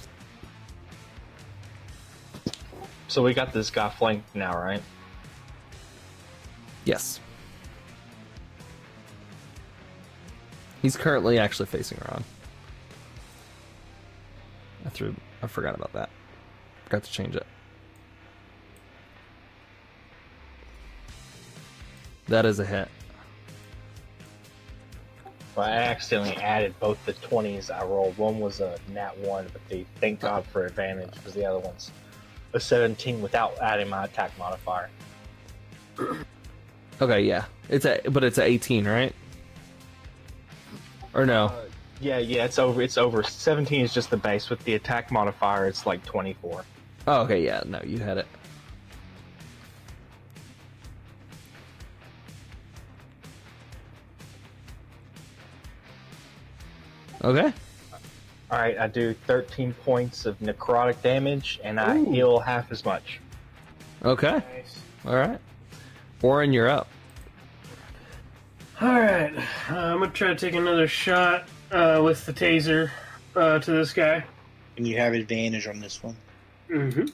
So we got this guy flanked now, right? Yes. He's currently actually facing Ron. I forgot about that. Forgot to change it. That is a hit. Well, I accidentally added both the 20s I rolled. One was a nat 1, but thank God for advantage, because the other one's a 17 without adding my attack modifier. Okay, yeah. It's a 18, right? Or no? Yeah, it's over. 17 is just the base. With the attack modifier, it's like 24. Oh, okay, yeah. No, you had it. Okay. Alright, I do 13 points of necrotic damage, and I heal half as much. Okay. Nice. Alright. Orin, you're up. Alright. I'm gonna try to take another shot with the taser to this guy. And you have advantage on this one. Mm-hmm.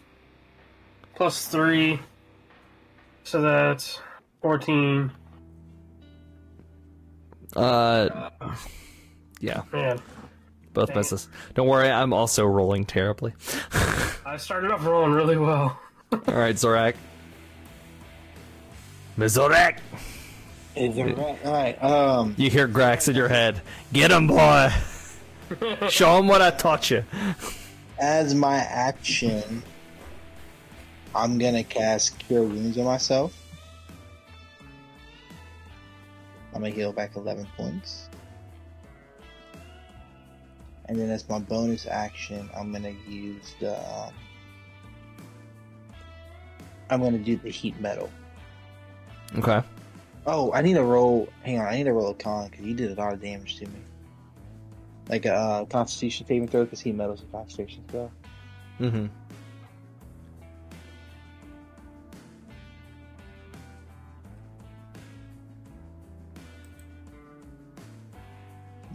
+3. So that's 14. Yeah. Man. Both misses. Don't worry, I'm also rolling terribly. I started off rolling really well. Alright, Zorak. Miss Zorak! Alright, You hear Grax in your head. Get him, boy! Show him what I taught you. as my action, I'm gonna cast Cure Wounds on myself. I'm gonna heal back 11 points. And then as my bonus action, I'm gonna use the... I'm gonna do the heat metal. Okay. Oh, I need to roll... Hang on, I need to roll a con, because you did a lot of damage to me. Like a Constitution saving throw, because heat metal's a Constitution spell. Mm-hmm.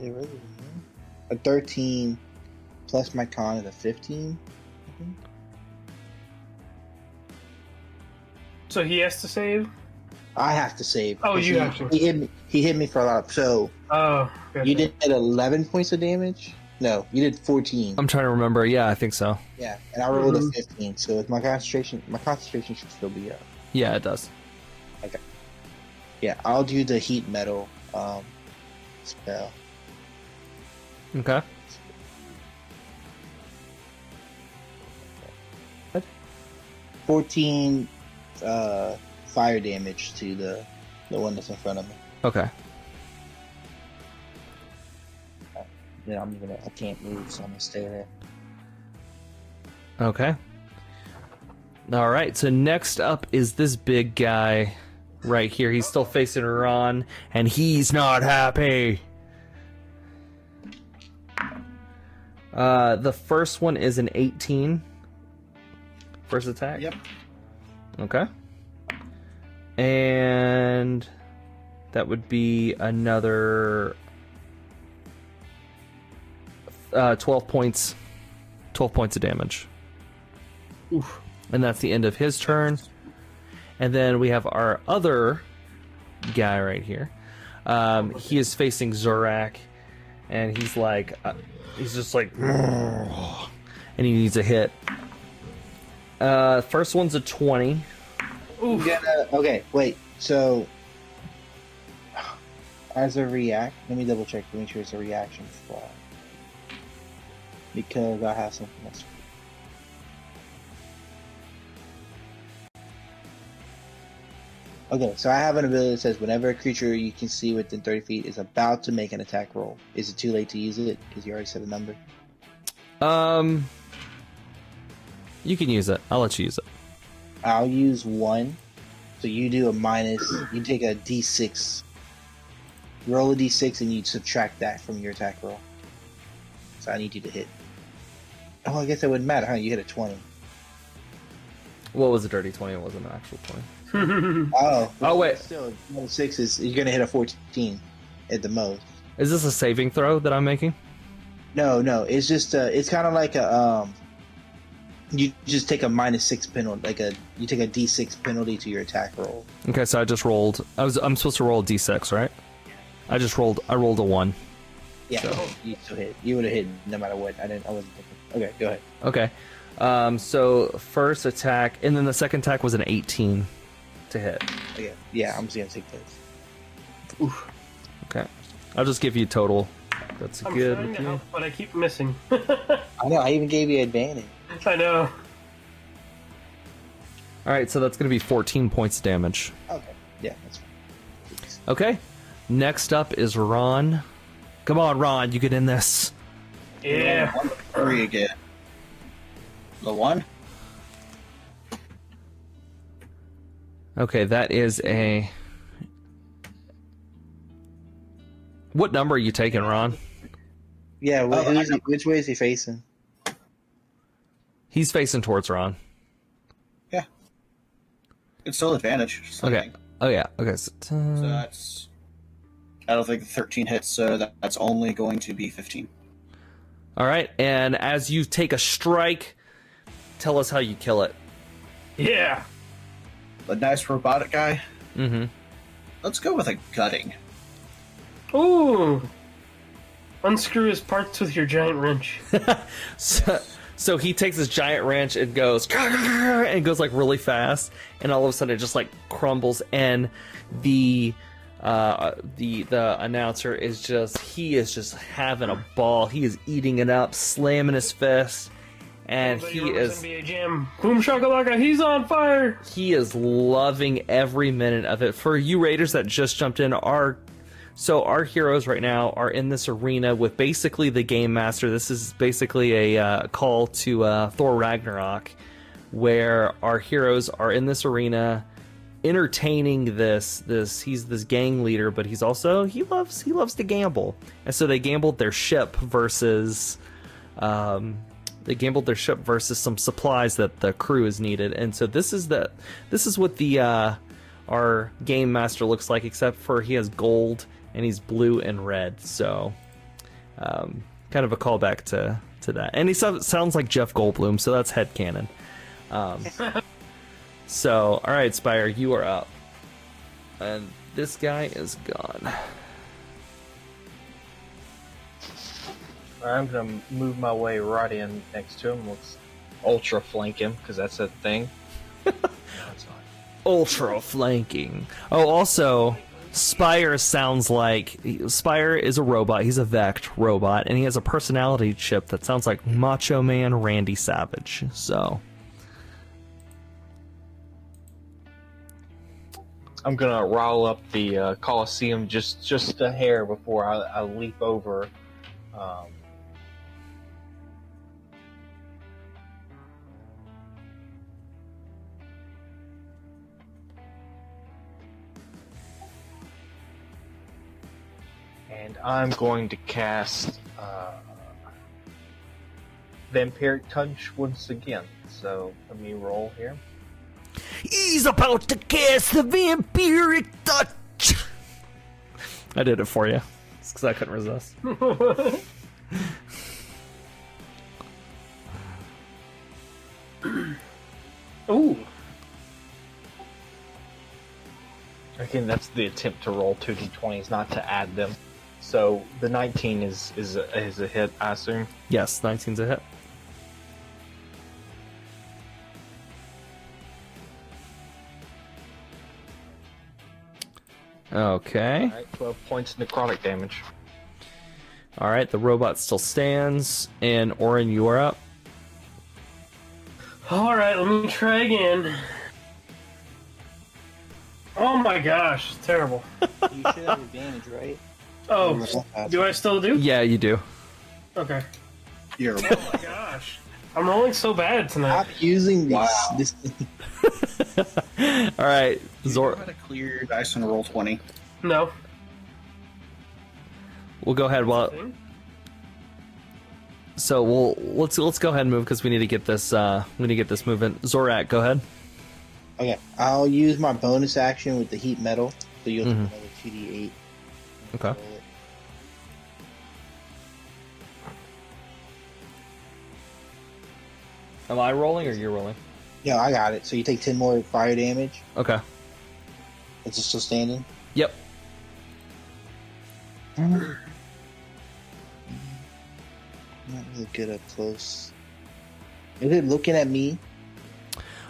they really? A 13 plus my con is a 15. I think. So he has to save? I have to save. Oh, you have to. He hit me for a lot of. So okay. You did 11 points of damage. No, you did 14. I'm trying to remember. Yeah, I think so. Yeah, and I rolled a 15. So it's my concentration should still be up. Yeah, it does. Okay. Yeah, I'll do the heat metal spell. Okay. 14 fire damage to the one that's in front of me. Okay. Then I can't move, so I'm gonna stay there. Okay. All right. So next up is this big guy right here. He's still facing Ron, and he's not happy. The first one is an 18. First attack. Yep. Okay. And that would be another 12 points. 12 points of damage. Oof. And that's the end of his turn. And then we have our other guy right here. He is facing Zorak, and he's like, he's just like, and he needs a hit. First one's a 20. Oof. Okay, wait. So, as a react, let me double check to make sure it's a reaction fly. Because I have something else. Okay, so I have an ability that says whenever a creature you can see within 30 feet is about to make an attack roll, is it too late to use it? Because you already said a number. You can use it. I'll let you use it. I'll use 1. So you do a minus. You take a d6. Roll a d6 and you subtract that from your attack roll. So I need you to hit. Oh, I guess that wouldn't matter, huh? You hit a 20. What was a dirty 20? It wasn't an actual 20. Oh, wait. Still, 6 is you're gonna hit a 14 at the most. Is this a saving throw that I'm making? No, it's just it's kind of like a you just take a -6 penalty, you take a d6 penalty to your attack roll. Okay, so I just rolled. I'm supposed to roll a d6, right? I rolled a 1. Yeah, So. you still hit. You would have hit no matter what. I wasn't thinking. Okay, go ahead. Okay. So first attack, and then the second attack was an 18 to hit. Okay. Yeah, I'm just gonna take this. Oof. Okay. I'll just give you total. That's I'm good trying with to you. help, but I keep missing. I know. I even gave you advantage. I know. All right, so that's going to be 14 points of damage. Okay. Yeah, that's fine. Okay. Next up is Ron. Come on, Ron, you get in this. Yeah. Hurry again. The 1? Okay, that is a... What number are you taking, Ron? Yeah. Which way is he facing? He's facing towards Ron. Yeah. It's still advantage. Okay. Oh, yeah. Okay. So that's... I don't think the 13 hits, so that's only going to be 15. all right, and as you take a strike, tell us how you kill it. Yeah. The nice robotic guy. Mm-hmm. Let's go with a gutting. Ooh. Unscrew his parts with your giant wrench. So he takes his giant wrench and goes like really fast, and all of a sudden it just like crumbles, and the announcer is just having a ball. He is eating it up, slamming his fist, and he is NBA Jam. Boom shakalaka, he's on fire. He is loving every minute of it. For you raiders that just jumped in, our heroes right now are in this arena with basically the game master. This is basically a call to Thor Ragnarok, where our heroes are in this arena entertaining he's this gang leader, but he loves to gamble, and so they gambled their ship versus some supplies that the crew is needed, and so this is what our game master looks like, except for he has gold and he's blue and red. So Kind of a callback to that. And he sounds like Jeff Goldblum, so that's headcanon. So, alright, Spire, you are up. And this guy is gone. I'm gonna move my way right in next to him. Let's ultra flank him, because that's a thing. No, it's not. Ultra flanking. Oh, also, Spire sounds like... Spire is a robot. He's a Vect robot, and he has a personality chip that sounds like Macho Man Randy Savage. So... I'm gonna roll up the Coliseum just a hair before I leap over. And I'm going to cast Vampiric Touch once again. So let me roll here. He's about to cast the Vampiric Touch! I did it for you. It's because I couldn't resist. Ooh. Again, that's the attempt to roll 2d20s, not to add them. So the 19 is a hit, I assume. Yes, 19's a hit. Okay. Alright, 12 points of necrotic damage. Alright, the robot still stands, and Orin, you are up. Alright, let me try again. Oh my gosh, it's terrible. You should have advantage, right? Oh, do I still do? Yeah, you do. Okay. You're Oh my gosh. I'm rolling so bad tonight. Stop using these. Wow. This, Alright, you Zor. know how to clear your dice and roll 20. No. We'll go ahead while... So let's go ahead and move because we need to get this moving. Zorak, go ahead. okay, I'll use my bonus action with the heat metal, so you'll take another 2d8. Okay. Roll it. Am I rolling or you're rolling? Yeah, I got it. So you take 10 more fire damage. Okay. Is it still standing? Yep. Not really good up close. Is it looking at me?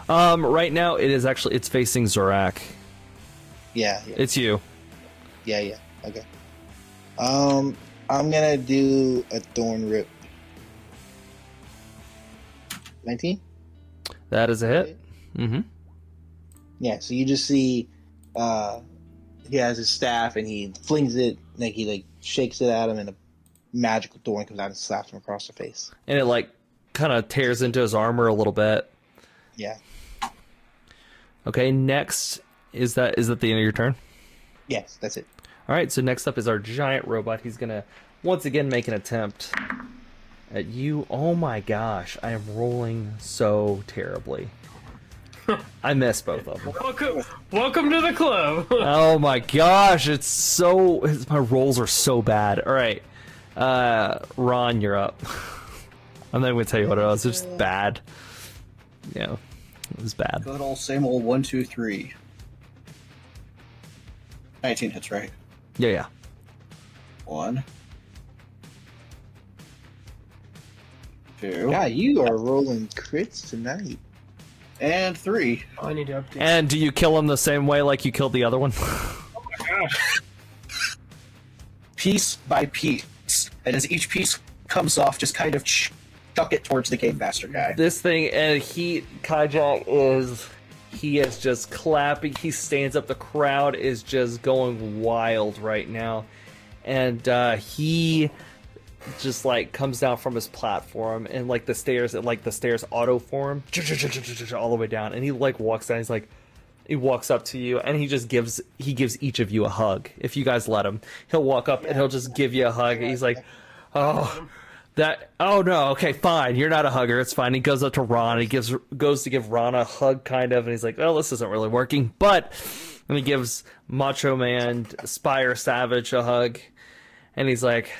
Right now it's facing Zorak. Yeah. It's you. Yeah. Okay. I'm gonna do a thorn rip. 19? That is a hit. Mm-hmm. Yeah, so you just see he has his staff and he flings it, he shakes it at him and a magical thorn comes out and slaps him across the face. And it kind of tears into his armor a little bit. Yeah. Okay, next is that the end of your turn? Yes, that's it. Alright, so next up is our giant robot. He's gonna once again make an attempt at you. Oh my gosh, I am rolling so terribly. I missed both of them. Welcome to the club. Oh my gosh, my rolls are so bad. Alright, Ron, you're up. I'm not even gonna tell you what it was. It's just bad. Yeah, it was bad. Good old same old 1, 2, 3. 19 hits, right? Yeah. 1, 2, God, you are rolling crits tonight. and 3. Oh, I need to update. And do you kill him the same way like you killed the other one? Oh my gosh. Piece by piece. And as each piece comes off, just kind of chuck it towards the Game Master guy. This thing, and Kajak he is just clapping. He stands up. The crowd is just going wild right now. And he just comes down from his platform and the stairs auto form all the way down. And he walks down. He walks up to you and he gives each of you a hug. If you guys let him, he'll walk up and he'll just give you a hug. He's like, oh no, okay, fine, you're not a hugger, it's fine. He goes up to Ron, he goes to give Ron a hug, kind of, and he's like, oh, this isn't really working, and he gives Macho Man Spire Savage a hug, and he's like,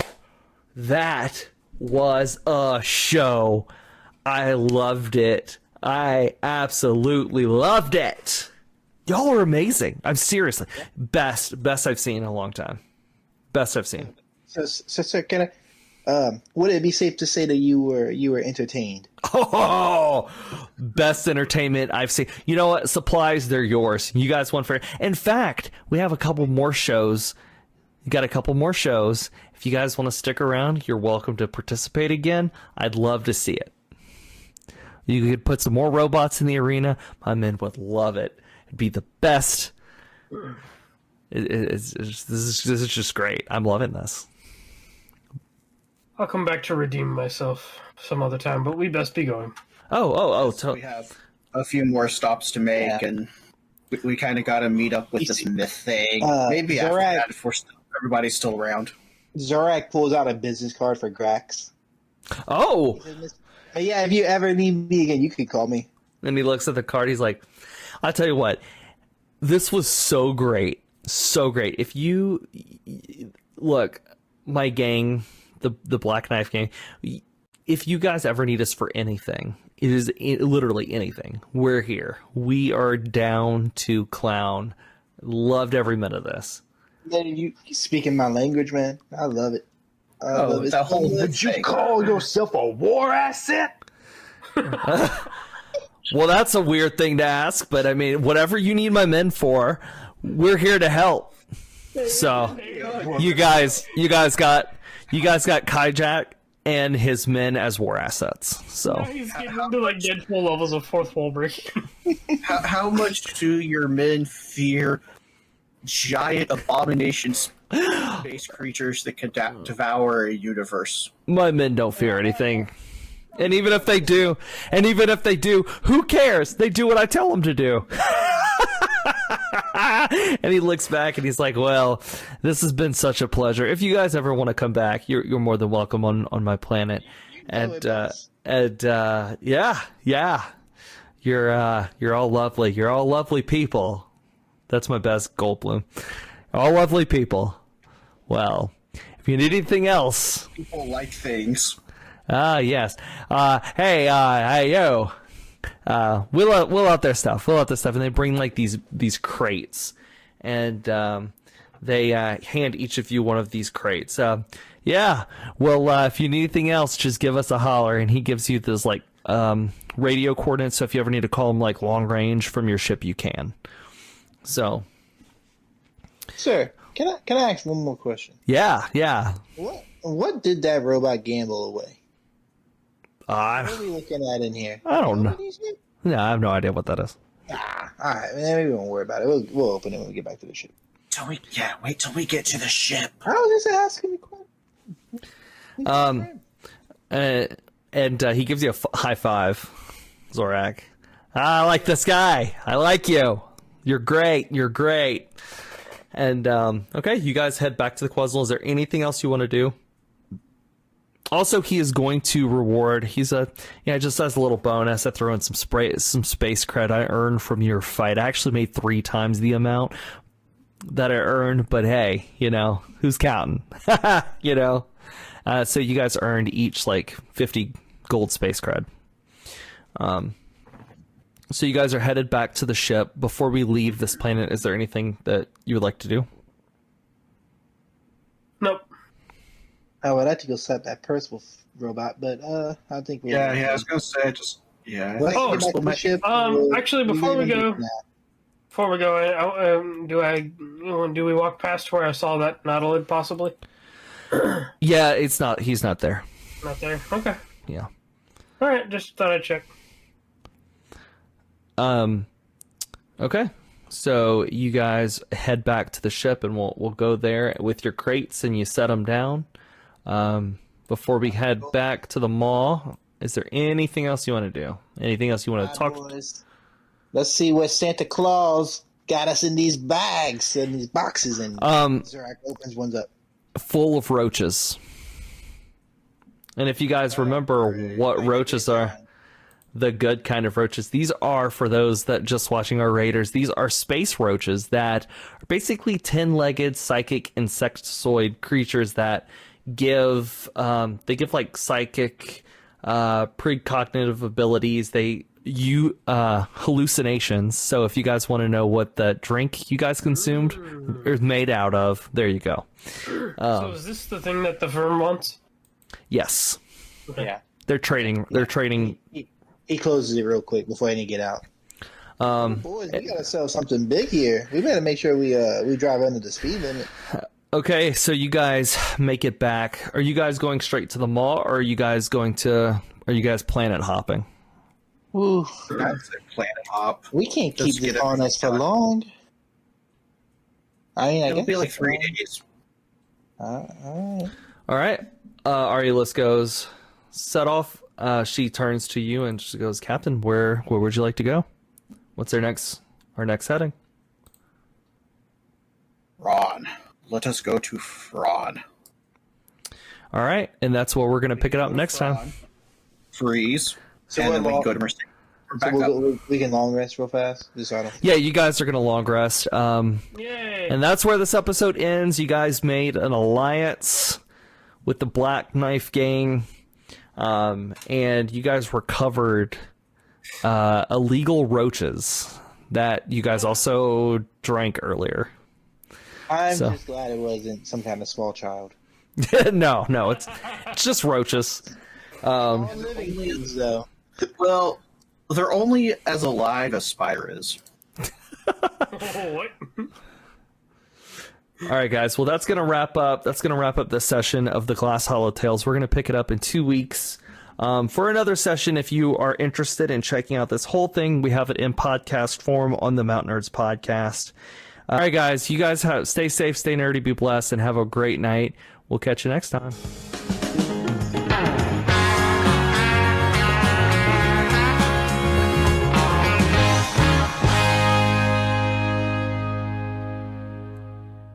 that was a show. I loved it. I absolutely loved it. Y'all are amazing. I'm seriously best I've seen in a long time. Best I've seen. So can would it be safe to say that you were entertained? Oh, best entertainment I've seen. You know what? Supplies, they're yours. You guys won for it. In fact, we have a couple more shows. You got a couple more shows. If you guys want to stick around, you're welcome to participate again. I'd love to see it. You could put some more robots in the arena. My men would love it. It'd be the best. This is just great. I'm loving this. I'll come back to redeem myself some other time, but we best be going. So we have a few more stops to make, and we kind of got to meet up with this myth thing. Maybe after that, if everybody's still around. Zorak pulls out a business card for Grax. Oh! But yeah, if you ever need me again, you could call me. And he looks at the card. He's like, I'll tell you what. This was so great. So great. If you... Look, my gang, the Black Knife gang, if you guys ever need us for anything, it is literally anything, we're here. We are down to clown. Loved every minute of this. Man, you speaking my language, man. I love it. Love it. That whole Did you call yourself a war asset? Well, that's a weird thing to ask, but I mean, whatever you need my men for, we're here to help. So, you guys got Kajak and his men as war assets. So He's getting into like Deadpool levels of fourth wall breaking. how much do your men fear giant abominations, space creatures that can devour a universe? my men don't fear anything. And even if they do, who cares? They do what I tell them to do. And he looks back and he's like, well, this has been such a pleasure. If you guys ever want to come back, you're more than welcome on my planet. And yeah. You're all lovely. You're all lovely people. That's my best Goldblum. All lovely people. Well, if you need anything else, People like things. yes. Hey, yo. We'll out their stuff. And they bring like these crates, and they hand each of you one of these crates. Yeah. Well, if you need anything else, just give us a holler. And he gives you this like radio coordinates. So if you ever need to call him like long range from your ship, you can. So, Sir, can I ask one more question? yeah. What did that robot gamble away? What I are we looking at in here? don't know. What is it? No, I have no idea what that is. All right, maybe we won't worry about it. We'll open it when we get back to the ship. Wait till we get to the ship. I was just asking a question. And he gives you a high five, Zorak. I like this guy. I like you. You're great. And, okay, you guys head back to the Quetzal. Is there anything else you want to do? Also, he is going to reward. Just as a little bonus, I throw in some space cred I earned from your fight. I actually made 3 times the amount that I earned, but hey, who's counting? So you guys earned each like 50 gold space cred. So you guys are headed back to the ship. Before we leave this planet, is there anything that you would like to do? Nope. I would like to go slap that Percival robot, but I think we're... Yeah, I was gonna say yeah. Oh, get back to the ship, actually, before we go, do we walk past where I saw that Nautilid possibly? Yeah, he's not there. Not there. Okay. Yeah. All right. Just thought I'd check. Okay. So you guys head back to the ship, and we'll go there with your crates, and you set them down. Before we head back to the mall, is there anything else you want to do? Anything else you want to talk? Let's see what Santa Claus got us in these bags and these boxes, and Zorak opens ones up, full of roaches. And if you guys remember what roaches are, the good kind of roaches, these are, for those that just watching our raiders, these are space roaches that are basically 10-legged psychic insectoid creatures that give like psychic, precognitive abilities. Hallucinations. So if you guys want to know what the drink you guys consumed is made out of, there you go. So is this the thing that the firm wants? Yes. Yeah. They're trading. He closes it real quick before any get out. Boys, we gotta sell something big here. We better make sure we drive under the speed limit. Okay, so you guys make it back. Are you guys going straight to the mall, or are you guys planet hopping? Ooh, I'd say planet hop. we can't keep Just this get on us for everything done. long. I mean, I It'll guess be like 3 days. all right. All right. Aurelius goes, set off. She turns to you and she goes, Captain, where would you like to go? What's our next heading? Ron. Let us go to Ron. All right, and that's where we're going to pick it up next time. Freeze. So and we're then we long- can go to Mercedes. So Back up. we can long rest real fast. Just so I don't. Yeah, you guys are going to long rest. Yay! And that's where this episode ends. You guys made an alliance with the Black Knife Gang, and you guys recovered illegal roaches that you guys also drank earlier. I'm So. just glad it wasn't some kind of small child. No, it's just roaches. All living things, though. Well, they're only as alive as Spire is. What? All right, guys. Well, that's gonna wrap up this session of the Glasshollow Tales. We're gonna pick it up in 2 weeks for another session. If you are interested in checking out this whole thing, we have it in podcast form on the Mount Nerds podcast. All right, guys. You guys stay safe, stay nerdy, be blessed, and have a great night. We'll catch you next time.